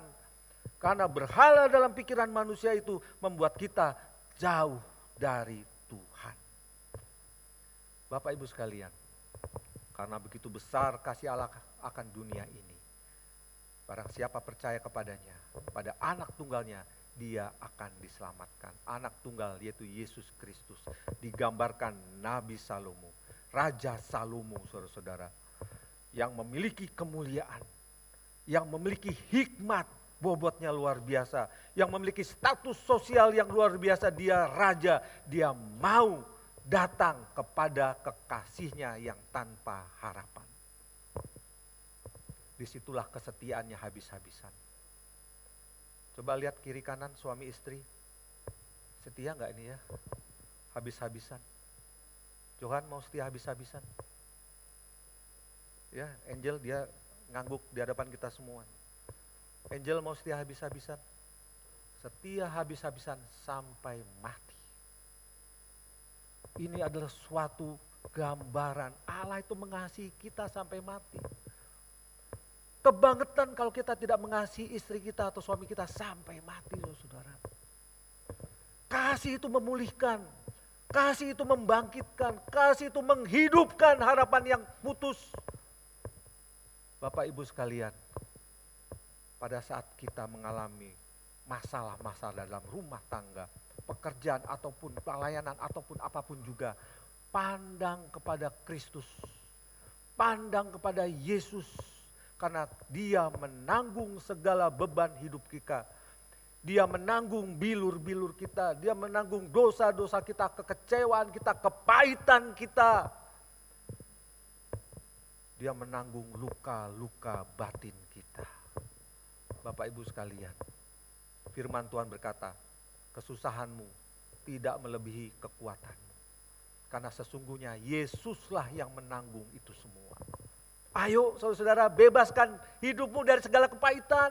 Karena berhala dalam pikiran manusia itu membuat kita jauh dari Tuhan. Bapak Ibu sekalian. Karena begitu besar kasih Allah akan dunia ini. Barang siapa percaya kepadanya, pada anak tunggalnya, dia akan diselamatkan. Anak tunggal yaitu Yesus Kristus. Digambarkan Nabi Salomo, Raja Salomo saudara-saudara. Yang memiliki kemuliaan. Yang memiliki hikmat, bobotnya luar biasa. Yang memiliki status sosial yang luar biasa. Dia raja, dia mau datang kepada kekasihnya yang tanpa harapan. Disitulah kesetiaannya habis-habisan. Coba lihat kiri kanan suami istri. Setia enggak ini ya? Habis-habisan. Johan mau setia habis-habisan. Ya, Angel dia ngangguk di hadapan kita semua. Angel mau setia habis-habisan. setia habis-habisan sampai mati. Ini adalah suatu gambaran Allah itu mengasihi kita sampai mati. Kebangetan kalau kita tidak mengasihi istri kita atau suami kita sampai mati, saudara. Kasih itu memulihkan, kasih itu membangkitkan, kasih itu menghidupkan harapan yang putus. Bapak Ibu sekalian, pada saat kita mengalami masalah-masalah dalam rumah tangga, pekerjaan ataupun pelayanan ataupun apapun juga, pandang kepada Kristus, pandang kepada Yesus, karena Dia menanggung segala beban hidup kita. Dia menanggung bilur-bilur kita, Dia menanggung dosa-dosa kita, kekecewaan kita, kepahitan kita. Dia menanggung luka-luka batin kita. Bapak Ibu sekalian, firman Tuhan berkata, kesusahanmu tidak melebihi kekuatanmu. Karena sesungguhnya Yesuslah yang menanggung itu semua. Ayo saudara-saudara, bebaskan hidupmu dari segala kepahitan.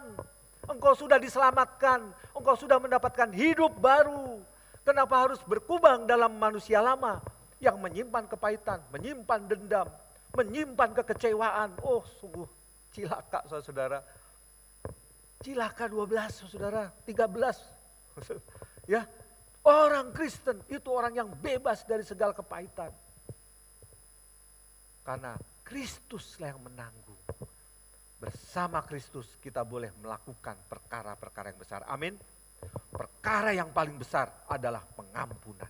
Engkau sudah diselamatkan, engkau sudah mendapatkan hidup baru. Kenapa harus berkubang dalam manusia lama yang menyimpan kepahitan, menyimpan dendam, menyimpan kekecewaan? Oh sungguh cilaka saudara-saudara. Cilaka 12 saudara, 13. Ya, orang Kristen itu orang yang bebas dari segala kepahitan. Karena Kristuslah yang menanggung. Bersama Kristus kita boleh melakukan perkara-perkara yang besar. Amin. Perkara yang paling besar adalah pengampunan.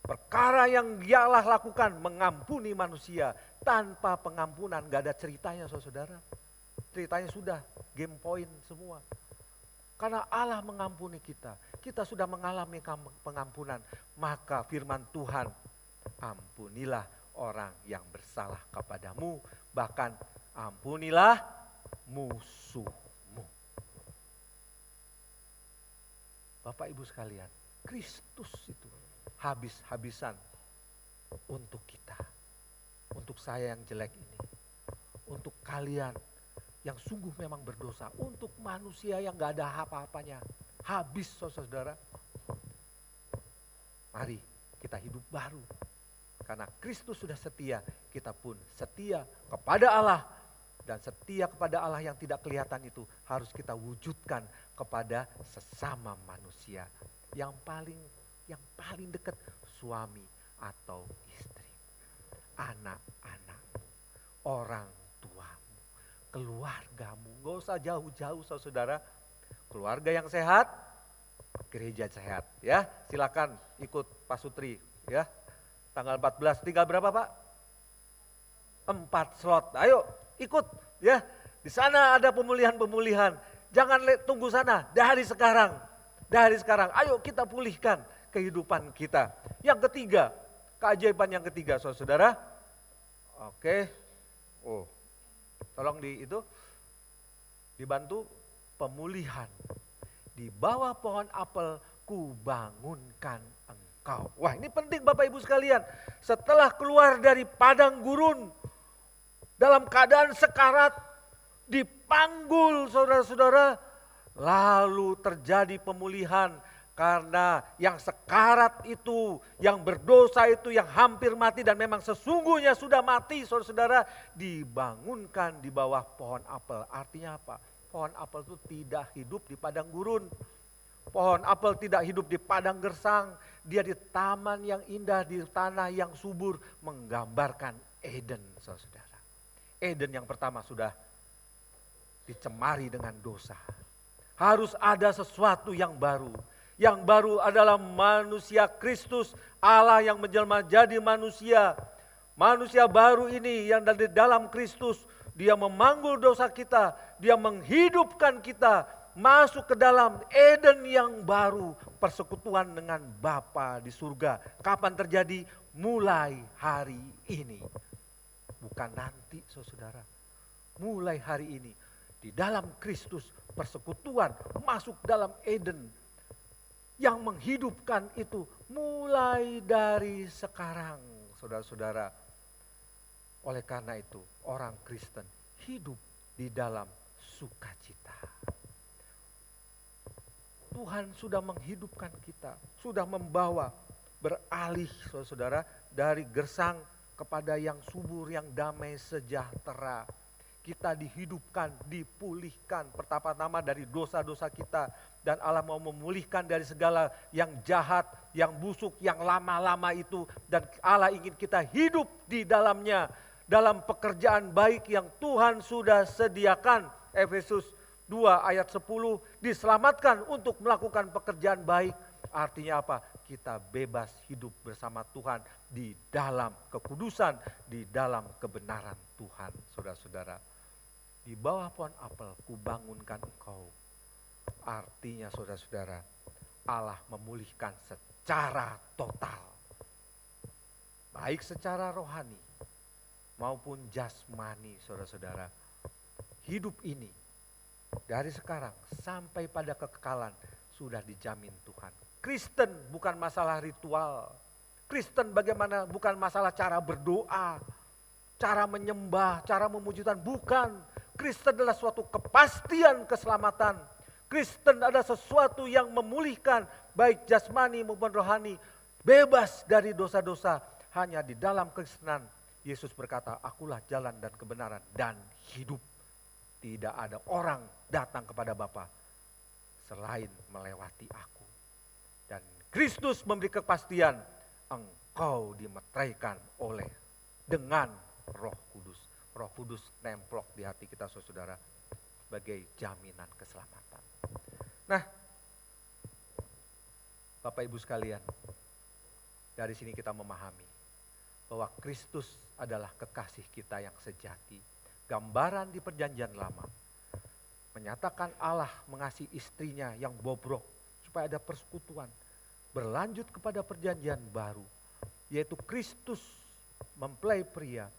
Perkara yang Dialah lakukan mengampuni manusia. Tanpa pengampunan gak ada ceritanya saudara. Ceritanya sudah game point semua. Karena Allah mengampuni kita. Kita sudah mengalami pengampunan. Maka firman Tuhan, ampunilah orang yang bersalah kepadamu. Bahkan ampunilah musuhmu. Bapak Ibu sekalian, Kristus itu habis-habisan untuk kita. Untuk saya yang jelek ini. Untuk kalian yang sungguh memang berdosa. Untuk manusia yang gak ada apa-apanya. Habis saudara. Mari kita hidup baru. Karena Kristus sudah setia, kita pun setia kepada Allah. Dan setia kepada Allah yang tidak kelihatan itu harus kita wujudkan kepada sesama manusia. Yang paling dekat, suami atau istri. Anak-anakmu, orang tuamu, keluargamu. Gak usah jauh-jauh saudara. Keluarga yang sehat, gereja sehat. Ya, silakan ikut Pak Sutri ya. Tanggal 14, tinggal berapa Pak? 4 slot. Ayo ikut ya. Di sana ada pemulihan-pemulihan. Jangan tunggu sana, dari sekarang. Dari sekarang, ayo kita pulihkan kehidupan kita. Yang ketiga, keajaiban yang ketiga saudara. Oke. Oh, tolong dibantu pemulihan. Di bawah pohon apel ku bangunkan engkau. Wah ini penting Bapak Ibu sekalian. Setelah keluar dari padang gurun, dalam keadaan sekarat, dipanggul saudara-saudara, lalu terjadi pemulihan. Karena yang sekarat itu, yang berdosa itu, yang hampir mati dan memang sesungguhnya sudah mati saudara-saudara, dibangunkan di bawah pohon apel. Artinya apa? Pohon apel itu tidak hidup di padang gurun. Pohon apel tidak hidup di padang gersang. Dia di taman yang indah, di tanah yang subur, menggambarkan Eden saudara. Eden yang pertama sudah dicemari dengan dosa. Harus ada sesuatu yang baru. Yang baru adalah manusia Kristus, Allah yang menjelma jadi manusia. Manusia baru ini yang dari dalam Kristus, Dia memanggul dosa kita, Dia menghidupkan kita, masuk ke dalam Eden yang baru, persekutuan dengan Bapa di surga. Kapan terjadi? Mulai hari ini. Bukan nanti saudara. Mulai hari ini. Di dalam Kristus persekutuan masuk dalam Eden. Yang menghidupkan itu mulai dari sekarang saudara-saudara. Oleh karena itu orang Kristen hidup di dalam sukacita. Tuhan sudah menghidupkan kita, sudah membawa beralih saudara dari gersang kepada yang subur, yang damai sejahtera. Kita dihidupkan, dipulihkan pertama-tama dari dosa-dosa kita. Dan Allah mau memulihkan dari segala yang jahat, yang busuk, yang lama-lama itu. Dan Allah ingin kita hidup di dalamnya. Dalam pekerjaan baik yang Tuhan sudah sediakan. Efesus 2 ayat 10, diselamatkan untuk melakukan pekerjaan baik. Artinya apa? Kita bebas hidup bersama Tuhan di dalam kekudusan, di dalam kebenaran Tuhan. Saudara-saudara, di bawah pohon apel kubangunkan engkau. Artinya saudara-saudara, Allah memulihkan secara total. Baik secara rohani maupun jasmani, saudara-saudara. Hidup ini dari sekarang sampai pada kekekalan sudah dijamin Tuhan. Kristen bukan masalah ritual. Kristen bagaimana bukan masalah cara berdoa, cara menyembah, cara memuji Tuhan. Bukan. Kristen adalah suatu kepastian keselamatan. Kristen adalah sesuatu yang memulihkan baik jasmani maupun rohani. Bebas dari dosa-dosa. Hanya di dalam Kristenan Yesus berkata, akulah jalan dan kebenaran dan hidup. Tidak ada orang datang kepada Bapa selain melewati aku. Dan Kristus memberi kepastian, engkau dimeteraikan oleh dengan Roh Kudus. Roh Kudus nemplok di hati kita saudara sebagai jaminan keselamatan. Nah, Bapak Ibu sekalian, dari sini kita memahami bahwa Kristus adalah kekasih kita yang sejati. Gambaran di perjanjian lama menyatakan Allah mengasihi istrinya yang bobrok supaya ada persekutuan. Berlanjut kepada perjanjian baru, yaitu Kristus mempelai pria,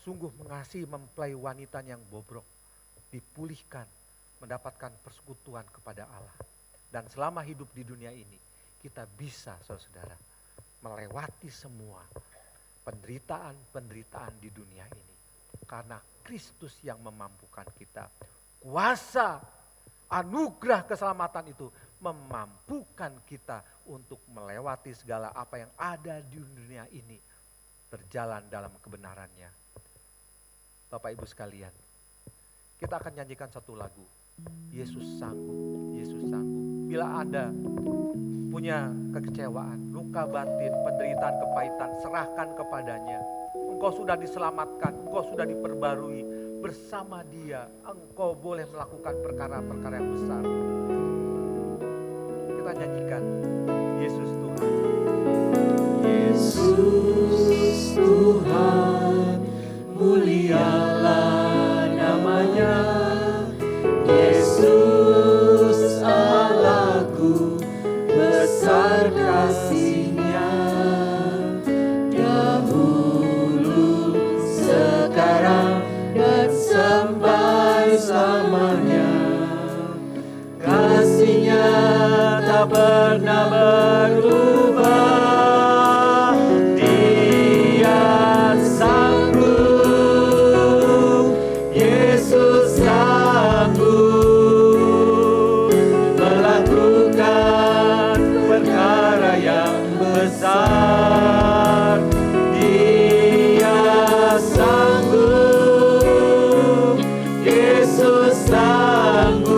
sungguh mengasihi mempelai wanita yang bobrok, dipulihkan, mendapatkan persekutuan kepada Allah. Dan selama hidup di dunia ini, kita bisa saudara melewati semua penderitaan-penderitaan di dunia ini. Karena Kristus yang memampukan kita. Kuasa anugerah keselamatan itu memampukan kita untuk melewati segala apa yang ada di dunia ini. Berjalan dalam kebenarannya. Bapak Ibu sekalian, kita akan nyanyikan satu lagu. Yesus sanggup, Yesus sanggup. Bila Anda punya kekecewaan, luka batin, penderitaan, kepahitan, serahkan kepadanya. Engkau sudah diselamatkan, engkau sudah diperbarui. Bersama Dia, engkau boleh melakukan perkara-perkara yang besar. Kita nyanyikan, Yesus Tuhan. Yesus Tuhan, mulialah namanya. Yesus Allahku, besar kasih-Nya. Dahulu, sekarang, dan sampai selamanya. Kasih-Nya tak pernah berubah. Dia sanggup, Yesus sanggup melakukan perkara yang besar. Dia sanggup, Yesus sanggup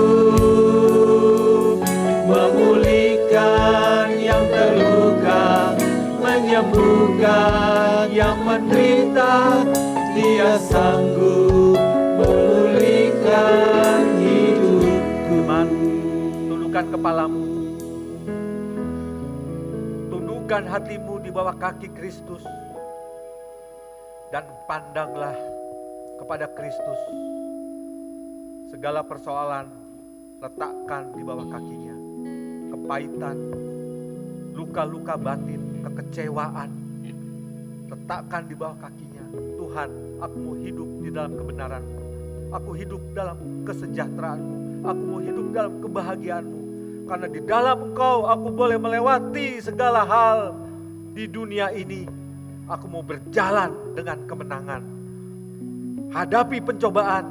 memulihkan yang terluka, menyembuhkan yang menderita. Dia sanggup memulihkan hidupku. Teman, tundukkan kepalamu. Tundukkan hatimu di bawah kaki Kristus. Dan pandanglah kepada Kristus. Segala persoalan letakkan di bawah kakinya. Kepahitan, luka-luka batin, kekecewaan, letakkan di bawah kakinya. Tuhan, aku mau hidup di dalam kebenaran-Mu. Aku hidup dalam kesejahteraan-Mu. Aku mau hidup dalam kebahagiaan-Mu. Karena di dalam Engkau aku boleh melewati segala hal di dunia ini. Aku mau berjalan dengan kemenangan. Hadapi pencobaan.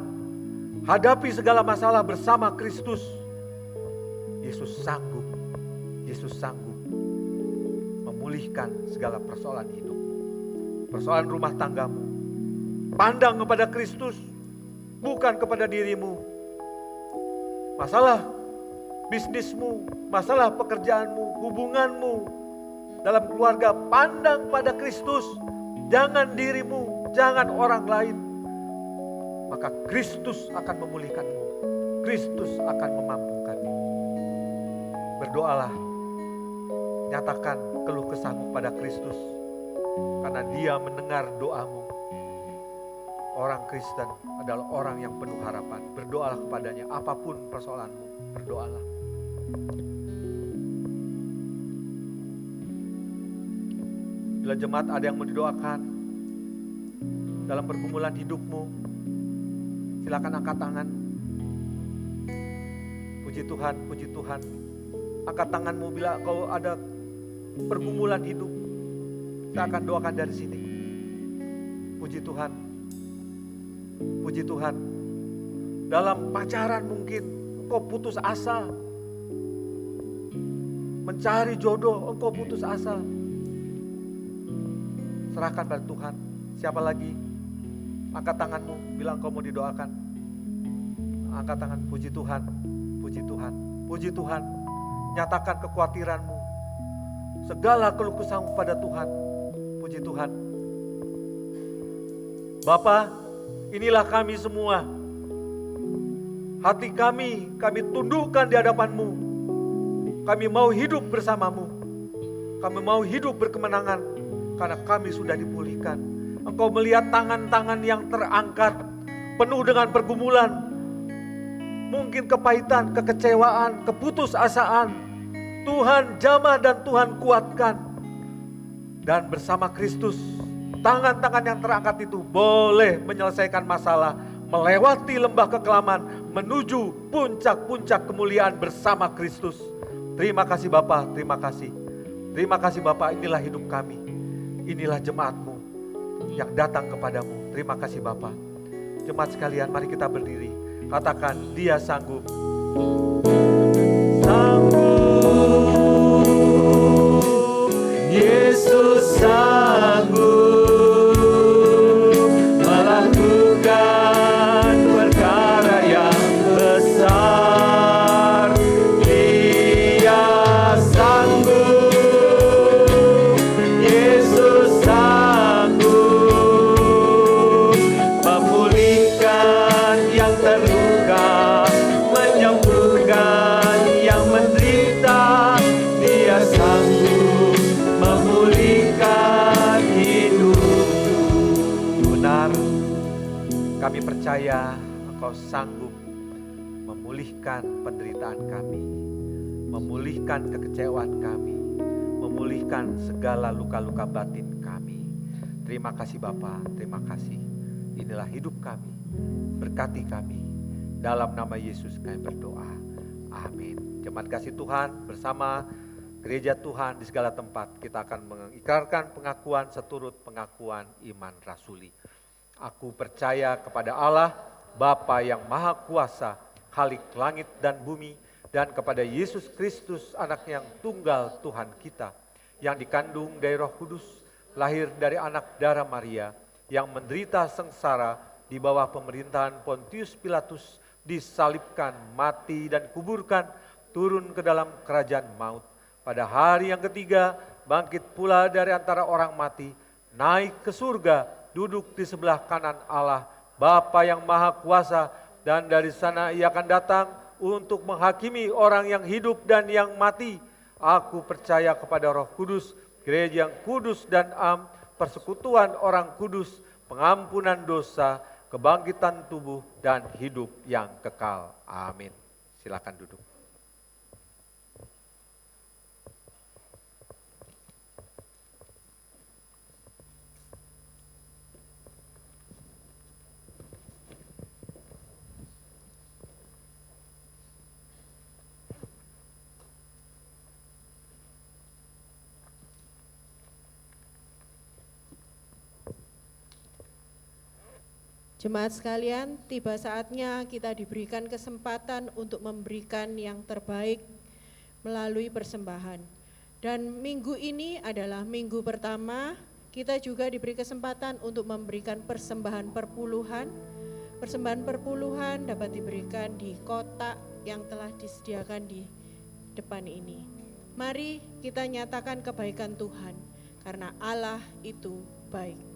Hadapi segala masalah bersama Kristus. Yesus sanggup memulihkan segala persoalan hidupmu, persoalan rumah tanggamu. Pandang kepada Kristus, bukan kepada dirimu. Masalah bisnismu, masalah pekerjaanmu, hubunganmu dalam keluarga, pandang pada Kristus, jangan dirimu, jangan orang lain. Maka Kristus akan memulihkanmu, Kristus akan memampukanmu. Berdoalah, nyatakan keluh kesahmu pada Kristus, karena Dia mendengar doamu. Orang Kristen adalah orang yang penuh harapan. Berdoalah kepadanya, apapun persoalanmu, berdoalah. Bila jemaat ada yang mau didoakan dalam pergumulan hidupmu, silakan angkat tangan. Puji Tuhan, puji Tuhan. Angkat tanganmu bila kau ada pergumulan hidup. Kita akan doakan dari sini. Puji Tuhan. Puji Tuhan. Dalam pacaran mungkin engkau putus asa. Mencari jodoh engkau putus asa. Serahkan pada Tuhan. Siapa lagi? Angkat tanganmu bila engkau mau didoakan. Angkat tangan. Puji Tuhan. Puji Tuhan. Puji Tuhan. Nyatakan kekhawatiranmu. Segala keluh kesahmu pada Tuhan. Puji Tuhan. Bapa, inilah kami semua. Hati kami tundukkan di hadapan-Mu. Kami mau hidup bersama-Mu. Kami mau hidup berkemenangan karena kami sudah dipulihkan. Engkau melihat tangan-tangan yang terangkat penuh dengan pergumulan. Mungkin kepahitan, kekecewaan, keputusasaan. Tuhan jamah dan Tuhan kuatkan. Dan bersama Kristus, tangan-tangan yang terangkat itu boleh menyelesaikan masalah, melewati lembah kekelaman, menuju puncak-puncak kemuliaan bersama Kristus. Terima kasih Bapa, terima kasih. Terima kasih Bapa, inilah hidup kami. Inilah jemaat-Mu yang datang kepadamu. Terima kasih Bapa. Jemaat sekalian, mari kita berdiri. Katakan, Dia sanggup. Yesus sanggup melakukan perkara yang besar. Dia sanggup, Yesus sanggup memulihkan yang terluka, menyembuhkan yang menderita. Dia sanggup memulihkan hidupku. Benar, kami percaya Engkau sanggup memulihkan penderitaan kami, memulihkan kekecewaan kami, memulihkan segala luka-luka batin kami. Terima kasih Bapa, terima kasih. Inilah hidup kami, berkati kami. Dalam nama Yesus kami berdoa, amin. Jemaat kasih Tuhan, bersama Gereja Tuhan di segala tempat, kita akan mengikrarkan pengakuan seturut pengakuan iman rasuli. Aku percaya kepada Allah, Bapa yang Maha Kuasa, Khalik langit dan bumi, dan kepada Yesus Kristus, anak yang tunggal Tuhan kita, yang dikandung dari Roh Kudus, lahir dari anak darah Maria, yang menderita sengsara di bawah pemerintahan Pontius Pilatus, disalibkan, mati dan kuburkan, turun ke dalam kerajaan maut. Pada hari yang ketiga, bangkit pula dari antara orang mati, naik ke surga, duduk di sebelah kanan Allah, Bapa yang Maha Kuasa, dan dari sana Ia akan datang untuk menghakimi orang yang hidup dan yang mati. Aku percaya kepada Roh Kudus, gereja yang kudus dan am, persekutuan orang kudus, pengampunan dosa, kebangkitan tubuh, dan hidup yang kekal. Amin. Silakan duduk. Jemaat sekalian, tiba saatnya kita diberikan kesempatan untuk memberikan yang terbaik melalui persembahan. Dan minggu ini adalah minggu pertama kita juga diberi kesempatan untuk memberikan persembahan perpuluhan. Persembahan perpuluhan dapat diberikan di kotak yang telah disediakan di depan ini. Mari kita nyatakan kebaikan Tuhan, karena Allah itu baik.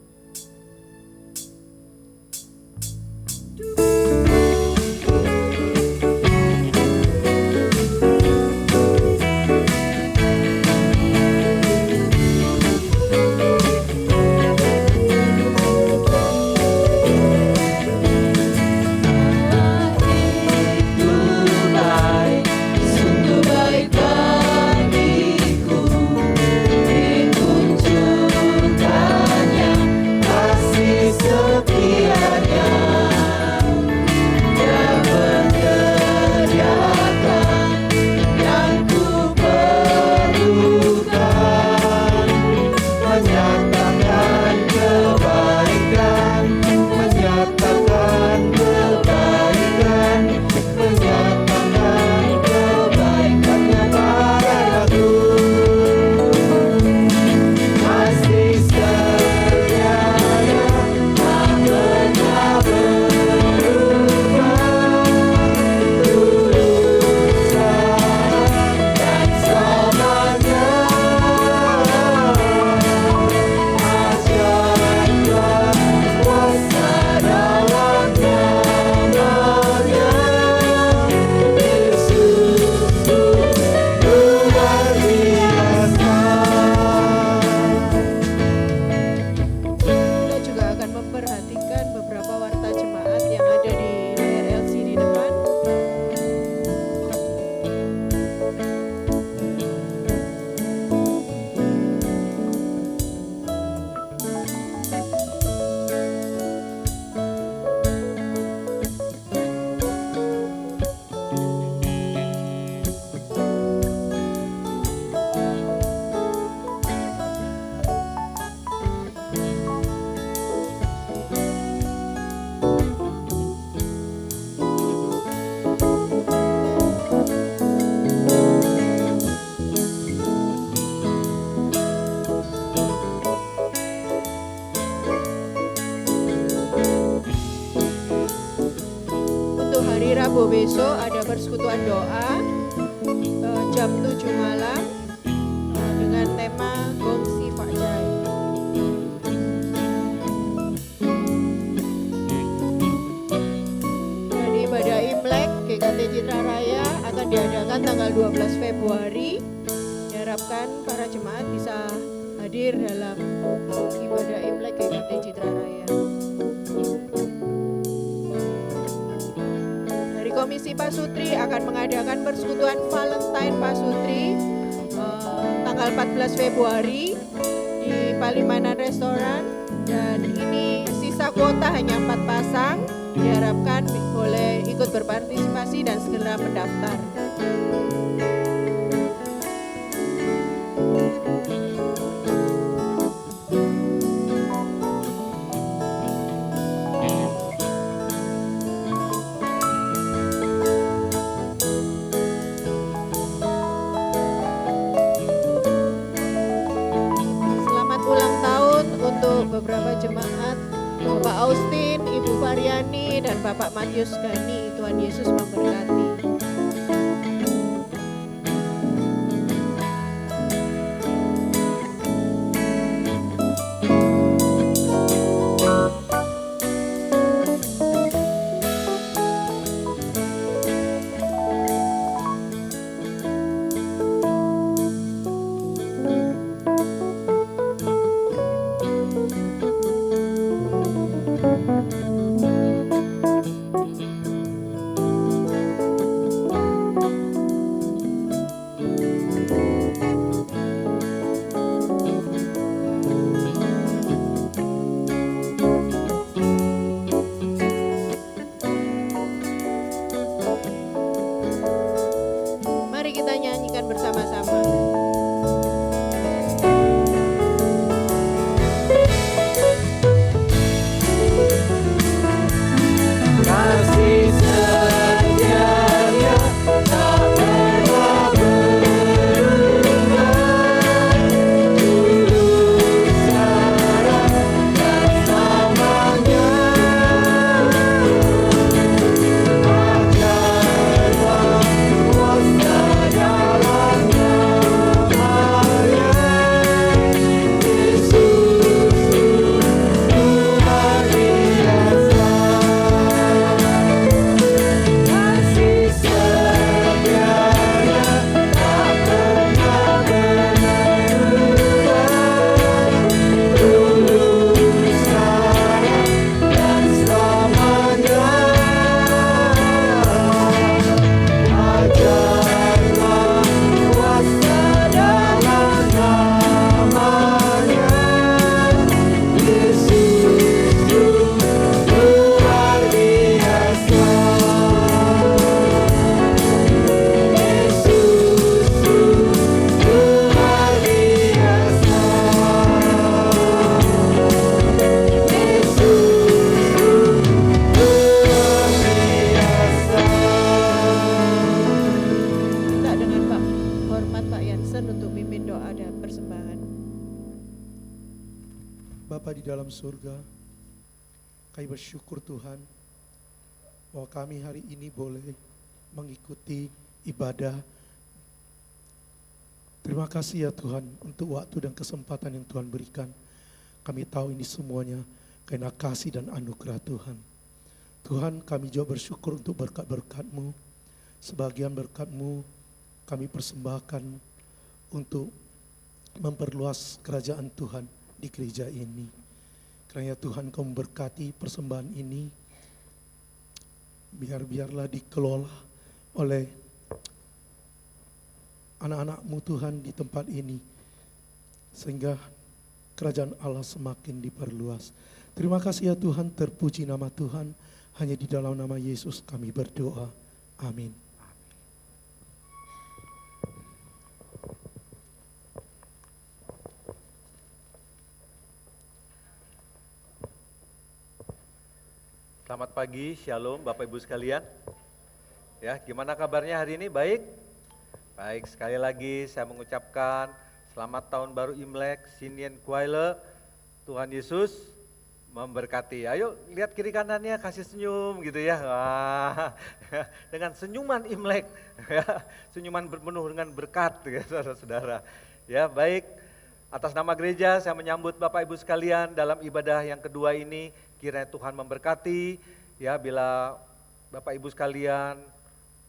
Rabu besok ada persekutuan doa jam 7 malam dengan tema Gongsi Fakjai. Dan ibadah Imlek GKT Citra Raya akan diadakan tanggal 12 Februari. Diharapkan para jemaat bisa hadir dalam ibadah Imlek GKT Citra Raya. Komisi Pasutri akan mengadakan persekutuan Valentine Pasutri tanggal 14 Februari di Palimanan Restoran, dan ini sisa kuota hanya 4 pasang. Diharapkan boleh ikut berpartisipasi dan segera mendaftar. Beberapa jemaat, Bapak Austin, Ibu Variani, dan Bapak Matius Gani. Tuhan Yesus memberkati. Jason untuk pimpin doa dan persembahan. Bapa di dalam surga, kami bersyukur Tuhan bahwa kami hari ini boleh mengikuti ibadah. Terima kasih ya Tuhan untuk waktu dan kesempatan yang Tuhan berikan. Kami tahu ini semuanya karena kasih dan anugerah Tuhan. Tuhan, kami juga bersyukur untuk berkat-berkat-Mu. Sebagian berkat-Mu kami persembahkan untuk memperluas kerajaan Tuhan di gereja ini. Kiranya Tuhan Kau memberkati persembahan ini. Biarlah dikelola oleh anak-anak-Mu Tuhan di tempat ini, sehingga kerajaan Allah semakin diperluas. Terima kasih ya Tuhan, terpuji nama Tuhan. Hanya di dalam nama Yesus kami berdoa. Amin. Selamat pagi, Shalom Bapak Ibu sekalian. Ya, gimana kabarnya hari ini? Baik? Baik, sekali lagi saya mengucapkan selamat tahun baru Imlek, Sinien Kuaile. Tuhan Yesus memberkati. Ayo lihat kiri kanannya, kasih senyum gitu ya. Wah, dengan senyuman Imlek, ya, senyuman penuh dengan berkat ya saudara-saudara. Ya, baik. Atas nama gereja saya menyambut Bapak Ibu sekalian dalam ibadah yang kedua ini. Kiranya Tuhan memberkati, ya, bila Bapak Ibu sekalian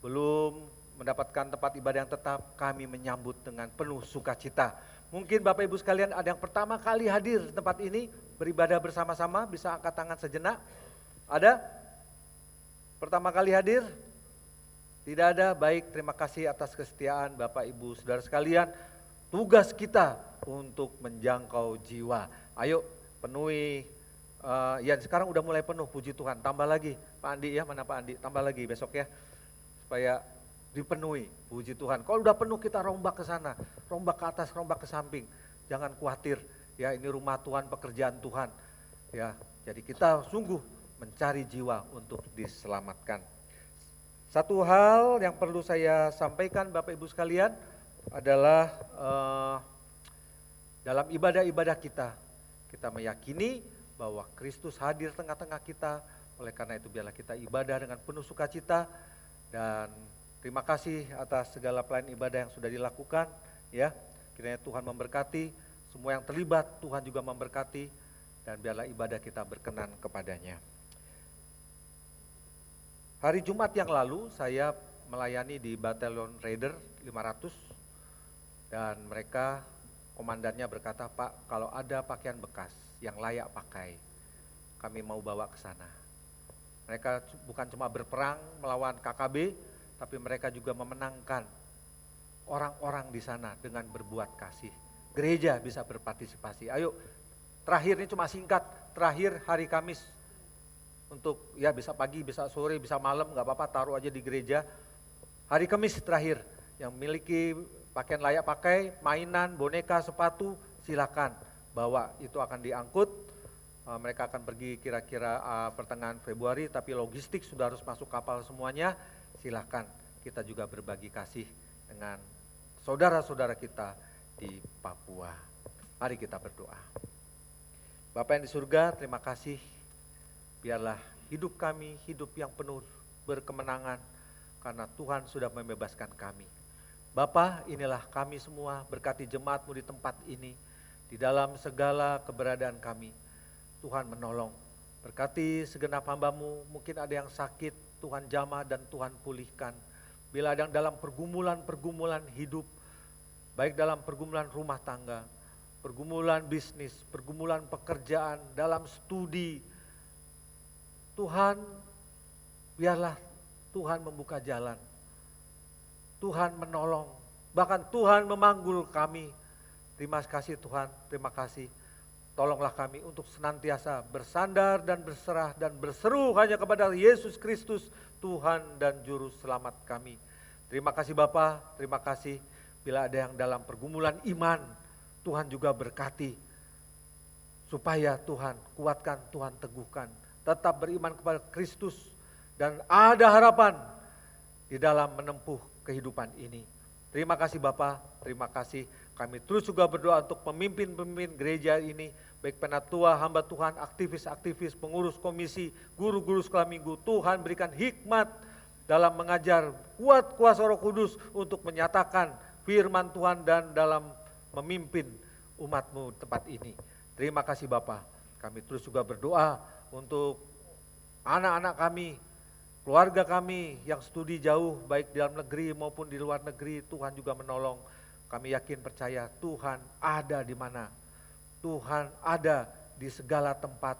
belum mendapatkan tempat ibadah yang tetap, kami menyambut dengan penuh sukacita. Mungkin Bapak Ibu sekalian ada yang pertama kali hadir di tempat ini, beribadah bersama-sama, bisa angkat tangan sejenak. Ada? Pertama kali hadir? Tidak ada, baik, terima kasih atas kesetiaan Bapak Ibu saudara sekalian. Tugas kita untuk menjangkau jiwa. Ayo penuhi. Ya sekarang udah mulai penuh, puji Tuhan. Tambah lagi, Pak Andi ya, mana Pak Andi? Tambah lagi besok ya, supaya dipenuhi, puji Tuhan. Kalau udah penuh kita rombak ke sana, rombak ke atas, rombak ke samping. Jangan khawatir, ya ini rumah Tuhan, pekerjaan Tuhan. Ya, jadi kita sungguh mencari jiwa untuk diselamatkan. Satu hal yang perlu saya sampaikan Bapak Ibu sekalian adalah dalam ibadah-ibadah kita meyakini bahwa Kristus hadir tengah-tengah kita. Oleh karena itu biarlah kita ibadah dengan penuh sukacita, dan terima kasih atas segala pelayanan ibadah yang sudah dilakukan, ya. Kiranya Tuhan memberkati, semua yang terlibat Tuhan juga memberkati, dan biarlah ibadah kita berkenan kepadanya. Hari Jumat yang lalu saya melayani di Batalion Raider 500, dan mereka, komandannya berkata, Pak, kalau ada pakaian bekas yang layak pakai, kami mau bawa ke sana. Mereka bukan cuma berperang melawan KKB, tapi mereka juga memenangkan orang-orang di sana dengan berbuat kasih. Gereja bisa berpartisipasi. Ayo, terakhir ini cuma singkat, terakhir hari Kamis. Untuk ya bisa pagi, bisa sore, bisa malam, gak apa-apa, taruh aja di gereja. Hari Kamis terakhir, yang memiliki pakaian layak pakai, mainan, boneka, sepatu, silakan bawa, itu akan diangkut. Mereka akan pergi kira-kira pertengahan Februari, tapi logistik sudah harus masuk kapal semuanya. Silakan, kita juga berbagi kasih dengan saudara-saudara kita di Papua. Mari kita berdoa. Bapa yang di surga, terima kasih. Biarlah hidup kami hidup yang penuh berkemenangan, karena Tuhan sudah membebaskan kami. Bapa, inilah kami semua, berkati jemaat-Mu di tempat ini. Di dalam segala keberadaan kami, Tuhan menolong. Berkati segenap hamba-Mu, mungkin ada yang sakit, Tuhan jamah dan Tuhan pulihkan. Bila ada yang dalam pergumulan hidup, baik dalam pergumulan rumah tangga, pergumulan bisnis, pergumulan pekerjaan, dalam studi, Tuhan, biarlah Tuhan membuka jalan. Tuhan menolong, bahkan Tuhan memanggul kami. Terima kasih Tuhan, terima kasih. Tolonglah kami untuk senantiasa bersandar dan berserah dan berseru hanya kepada Yesus Kristus, Tuhan dan Juru Selamat kami. Terima kasih Bapa, terima kasih. Bila ada yang dalam pergumulan iman, Tuhan juga berkati. Supaya Tuhan kuatkan, Tuhan teguhkan. Tetap beriman kepada Kristus dan ada harapan di dalam menempuh kehidupan ini. Terima kasih Bapa, terima kasih. Kami terus juga berdoa untuk pemimpin-pemimpin gereja ini, baik penatua, hamba Tuhan, aktivis-aktivis, pengurus komisi, guru-guru sekolah minggu. Tuhan berikan hikmat dalam mengajar, kuat kuasa Roh Kudus untuk menyatakan firman Tuhan dan dalam memimpin umat-Mu tempat ini. Terima kasih Bapa. Kami terus juga berdoa untuk anak-anak kami, keluarga kami yang studi jauh baik di dalam negeri maupun di luar negeri. Tuhan juga menolong. Kami yakin percaya Tuhan ada di mana. Tuhan ada di segala tempat,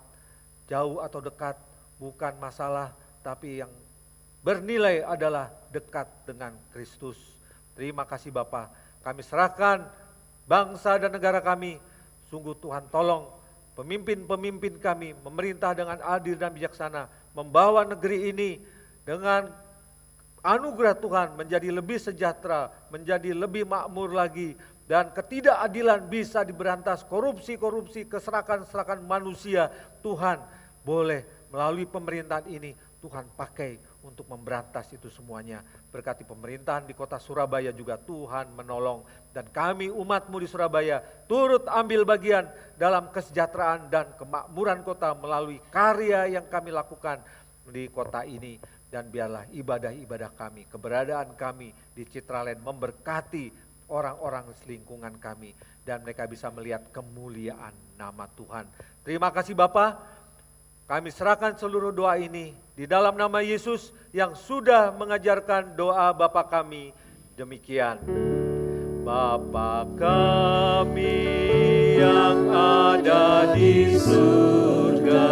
jauh atau dekat, bukan masalah, tapi yang bernilai adalah dekat dengan Kristus. Terima kasih Bapa. Kami serahkan bangsa dan negara kami. Sungguh Tuhan tolong pemimpin-pemimpin kami memerintah dengan adil dan bijaksana, membawa negeri ini dengan anugerah Tuhan menjadi lebih sejahtera, menjadi lebih makmur lagi, dan ketidakadilan bisa diberantas, korupsi-korupsi, keserakahan-keserakahan manusia. Tuhan boleh melalui pemerintahan ini Tuhan pakai untuk memberantas itu semuanya. Berkati pemerintahan di kota Surabaya juga Tuhan menolong. Dan kami umat-Mu di Surabaya turut ambil bagian dalam kesejahteraan dan kemakmuran kota melalui karya yang kami lakukan di kota ini. Dan biarlah ibadah-ibadah kami, keberadaan kami di Citraland memberkati orang-orang selingkungan kami. Dan mereka bisa melihat kemuliaan nama Tuhan. Terima kasih Bapa. Kami serahkan seluruh doa ini di dalam nama Yesus yang sudah mengajarkan doa Bapa kami. Demikian. Bapa kami yang ada di surga,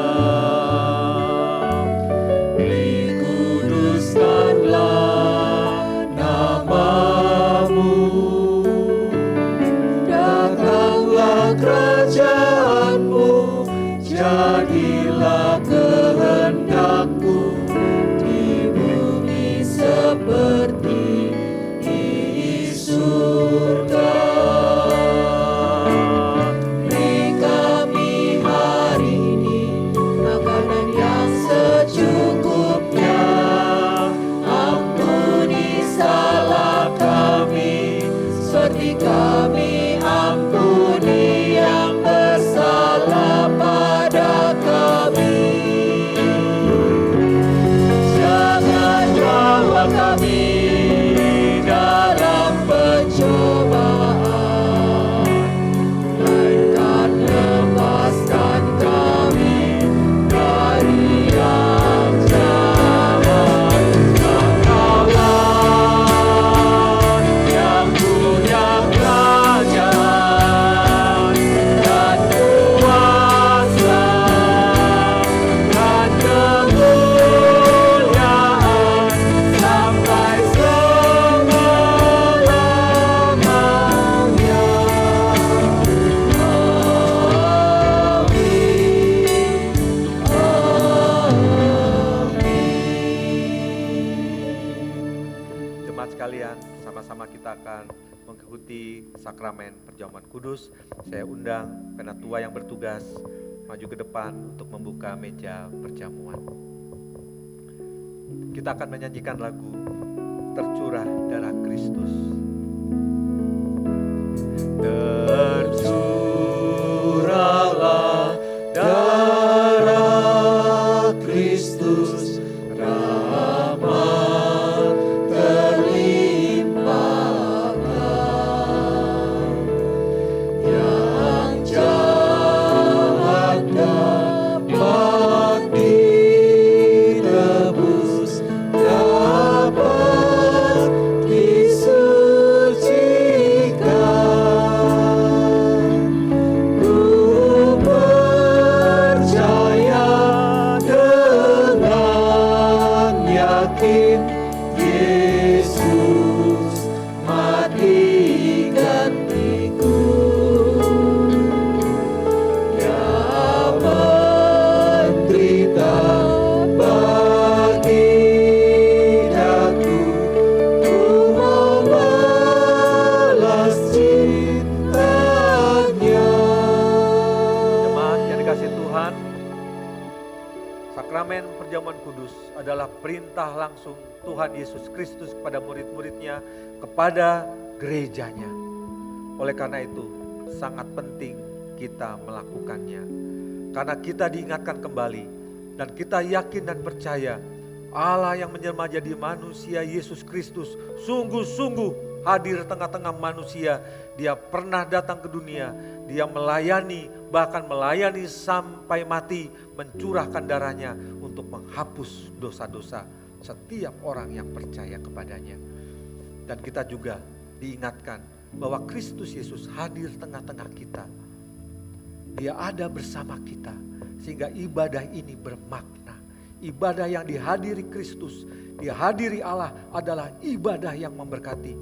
dikuduskanlah nama-Mu, datanglah kerajaan-Mu, jadilah kehendak-Mu di bumi seperti di surga. Beri kami hari ini makanan yang secukupnya. Ampuni salah kami seperti kami ampuni yang bersalah pada kami. Jangan bawa kami dalam pencobaan, melainkan lepaskan kami dari yang jahat. Engkaulah yang punya kerajaan dan kuasa dan kemuliaan sampai selama-lamanya. Jemaat sekalian, sama-sama kita akan mengikuti sakramen perjamuan kudus. Saya undang penatua yang bertugas maju ke depan untuk membuka meja perjamuan. Kita akan menyanyikan lagu Tercurah Darah Kristus. Tercurahlah darah Kristus, rahmat terlimpahkan, yang jahat dapat ditebus, dapat disucikan. Ku percaya dengan yakin Yesus mati gantiku, yang menderita bagi daku. Ku mau balas cintanya. Jemaat yang dikasihi Tuhan, sakramen perjamuan kudus adalah perintah langsung Tuhan Yesus Kristus kepada murid-muridnya, kepada gerejanya. Oleh karena itu sangat penting kita melakukannya. Karena kita diingatkan kembali dan kita yakin dan percaya Allah yang menjelma jadi manusia, Yesus Kristus, sungguh-sungguh hadir tengah-tengah manusia. Dia pernah datang ke dunia, dia melayani, bahkan melayani sampai mati, mencurahkan darahnya untuk menghapus dosa-dosa setiap orang yang percaya kepadanya. Dan kita juga diingatkan bahwa Kristus Yesus hadir tengah-tengah kita. Dia ada bersama kita sehingga ibadah ini bermakna. Ibadah yang dihadiri Kristus, dihadiri Allah adalah ibadah yang memberkati.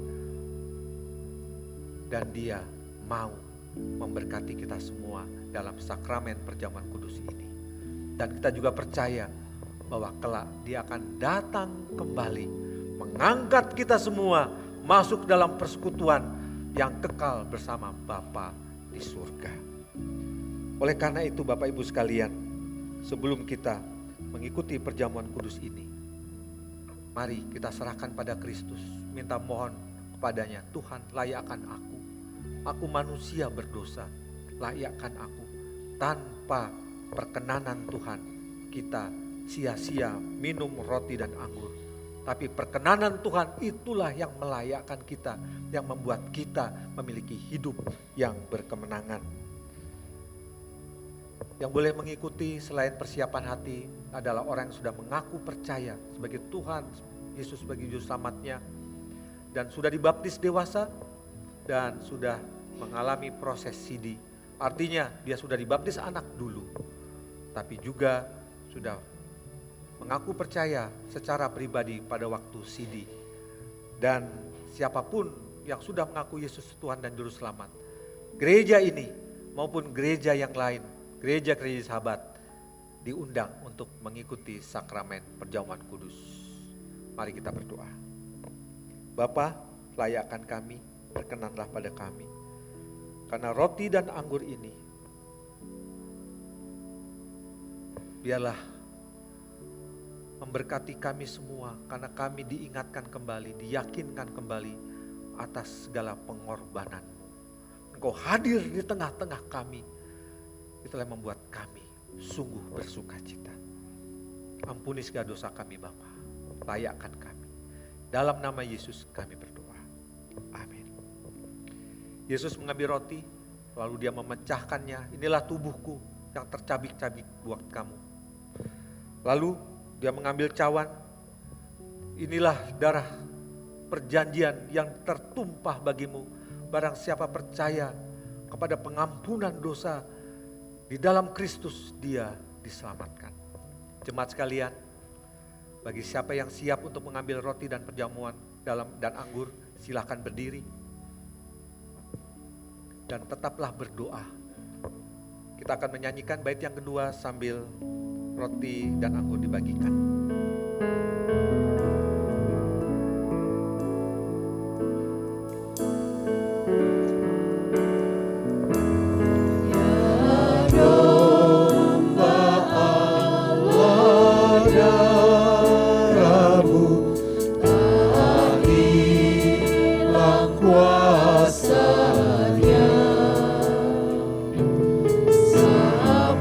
Dan dia mau memberkati kita semua dalam sakramen perjamuan kudus ini. Dan kita juga percaya bahwa kelak dia akan datang kembali, mengangkat kita semua masuk dalam persekutuan yang kekal bersama Bapa di surga. Oleh karena itu Bapak Ibu sekalian, sebelum kita mengikuti perjamuan kudus ini, mari kita serahkan pada Kristus, minta mohon kepadanya, Tuhan layakkan aku manusia berdosa, layakkan aku. Tanpa perkenanan Tuhan kita sia-sia minum roti dan anggur. Tapi perkenanan Tuhan itulah yang melayakkan kita, yang membuat kita memiliki hidup yang berkemenangan. Yang boleh mengikuti selain persiapan hati adalah orang yang sudah mengaku percaya sebagai Tuhan Yesus sebagai juru selamatnya, dan sudah dibaptis dewasa dan sudah mengalami proses sidi. Artinya dia sudah dibaptis anak dulu, tapi juga sudah mengaku percaya secara pribadi pada waktu sidi. Dan siapapun yang sudah mengaku Yesus Tuhan dan Juru Selamat, gereja ini maupun gereja yang lain, gereja-gereja sahabat, diundang untuk mengikuti sakramen perjamuan kudus. Mari kita berdoa. Bapa, layakkan kami, berkenanlah pada kami. Karena roti dan anggur ini, biarlah memberkati kami semua, karena kami diingatkan kembali, diyakinkan kembali atas segala pengorbanan-Mu. Engkau hadir di tengah-tengah kami. Itulah yang membuat kami sungguh bersuka cita. Ampuni segala dosa kami Bapa, layakkan kami. Dalam nama Yesus kami berdoa. Amin. Yesus mengambil roti, lalu dia memecahkannya. Inilah tubuhku yang tercabik-cabik buat kamu. Lalu dia mengambil cawan. Inilah darah perjanjian yang tertumpah bagimu. Barang siapa percaya kepada pengampunan dosa, di dalam Kristus dia diselamatkan. Jemaat sekalian, bagi siapa yang siap untuk mengambil roti dan perjamuan dan anggur, silakan berdiri. Dan tetaplah berdoa. Kita akan menyanyikan bait yang kedua sambil roti dan anggur dibagikan.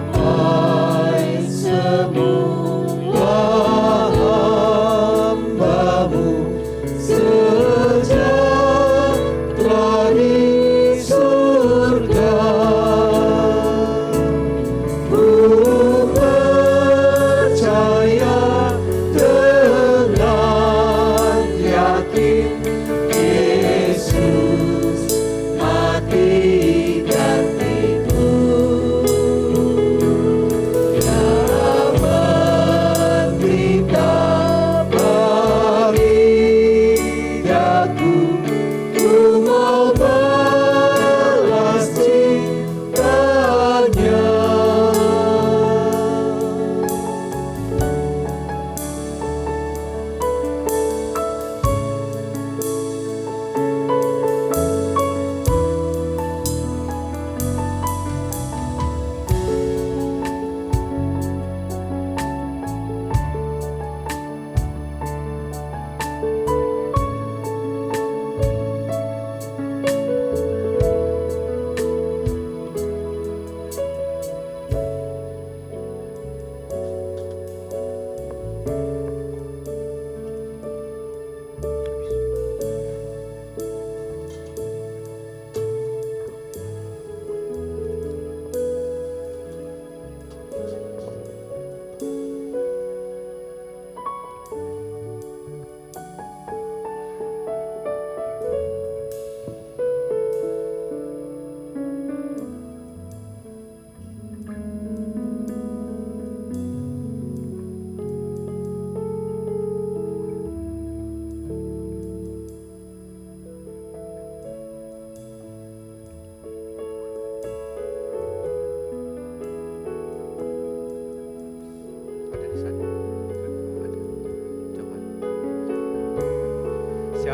Sampai semua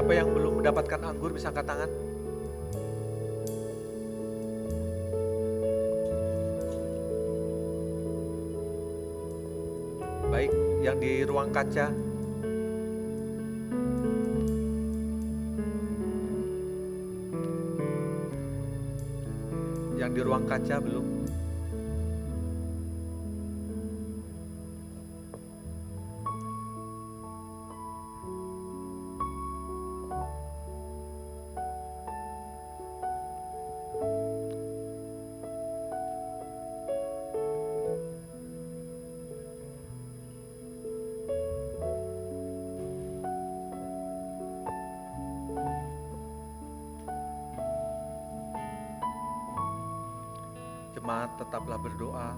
Siapa yang belum mendapatkan anggur bisa angkat tangan? Baik, yang di ruang kaca. Yang di ruang kaca belum. Jemaat, tetaplah berdoa.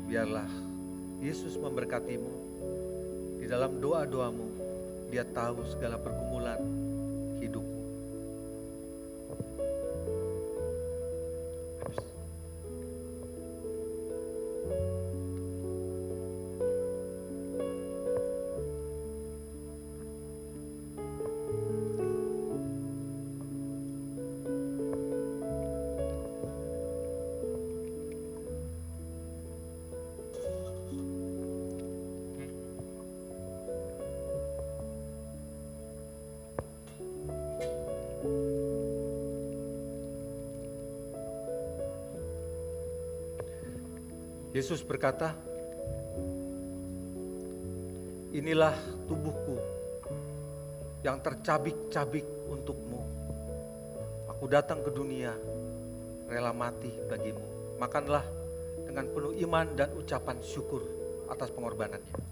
Biarlah Yesus memberkatimu. Di dalam doa-doamu, Dia tahu segala pergumulan hidupmu. Yesus berkata, inilah tubuhku yang tercabik-cabik untukmu. Aku datang ke dunia, rela mati bagimu. Makanlah dengan penuh iman dan ucapan syukur atas pengorbanannya.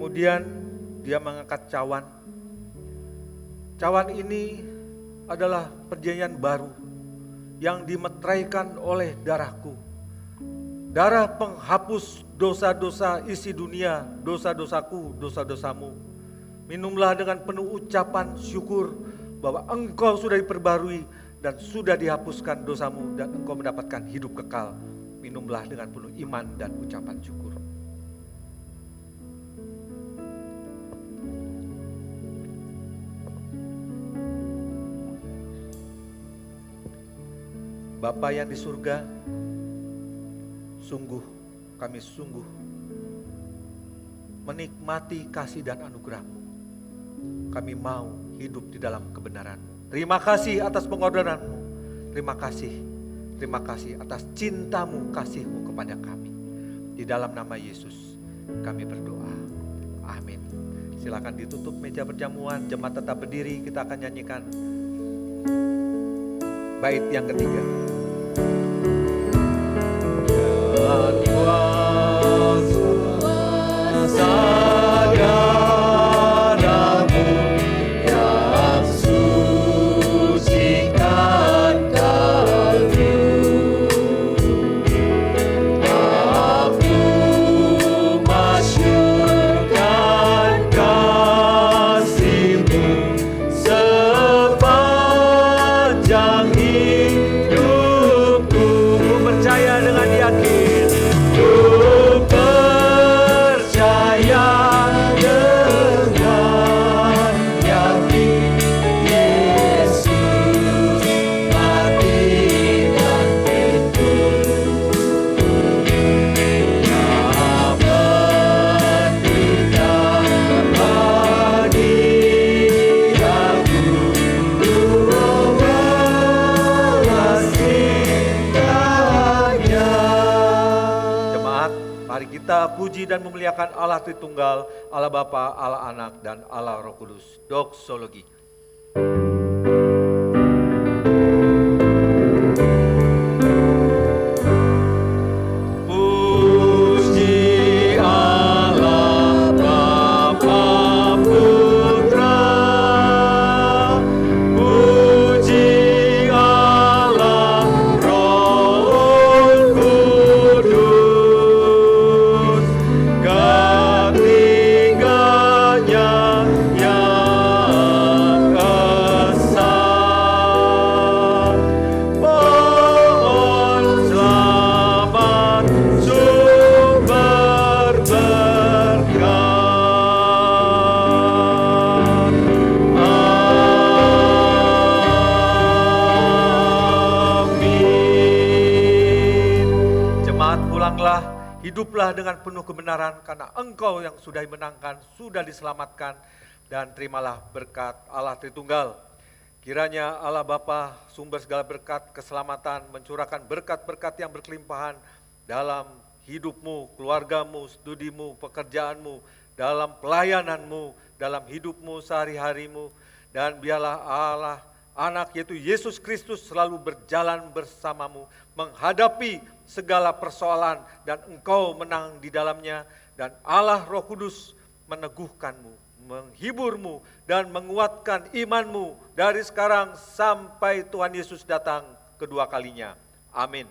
Kemudian dia mengangkat cawan. Cawan ini adalah perjanjian baru yang dimeteraikan oleh darahku. Darah penghapus dosa-dosa isi dunia, dosa-dosaku, dosa-dosamu. Minumlah dengan penuh ucapan syukur bahwa engkau sudah diperbarui dan sudah dihapuskan dosamu dan engkau mendapatkan hidup kekal. Minumlah dengan penuh iman dan ucapan syukur. Bapa yang di surga, kami sungguh menikmati kasih dan anugerah-Mu. Kami mau hidup di dalam kebenaran-Mu. Terima kasih atas pengorbanan-Mu. Terima kasih atas cinta-Mu, kasih-Mu kepada kami. Di dalam nama Yesus kami berdoa. Amin. Silakan ditutup meja perjamuan, jemaat tetap berdiri, kita akan nyanyikan bait yang ketiga. Puji dan memuliakan Allah Tritunggal, Allah Bapa, Allah Anak, dan Allah Roh Kudus. Doksologi. Ketinggalnya Tenanglah, hiduplah dengan penuh kebenaran karena Engkau yang sudah dimenangkan, sudah diselamatkan, dan terimalah berkat Allah Tritunggal. Kiranya Allah Bapa, sumber segala berkat keselamatan, mencurahkan berkat-berkat yang berkelimpahan dalam hidupmu, keluargamu, studimu, pekerjaanmu, dalam pelayananmu, dalam hidupmu sehari-harimu. Dan biarlah Allah, Anak yaitu Yesus Kristus selalu berjalan bersamamu, menghadapi segala persoalan dan engkau menang di dalamnya. Dan Allah Roh Kudus meneguhkanmu, menghiburmu dan menguatkan imanmu dari sekarang sampai Tuhan Yesus datang kedua kalinya. Amin.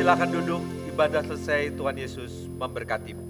Silakan duduk, ibadah selesai, Tuhan Yesus memberkatimu.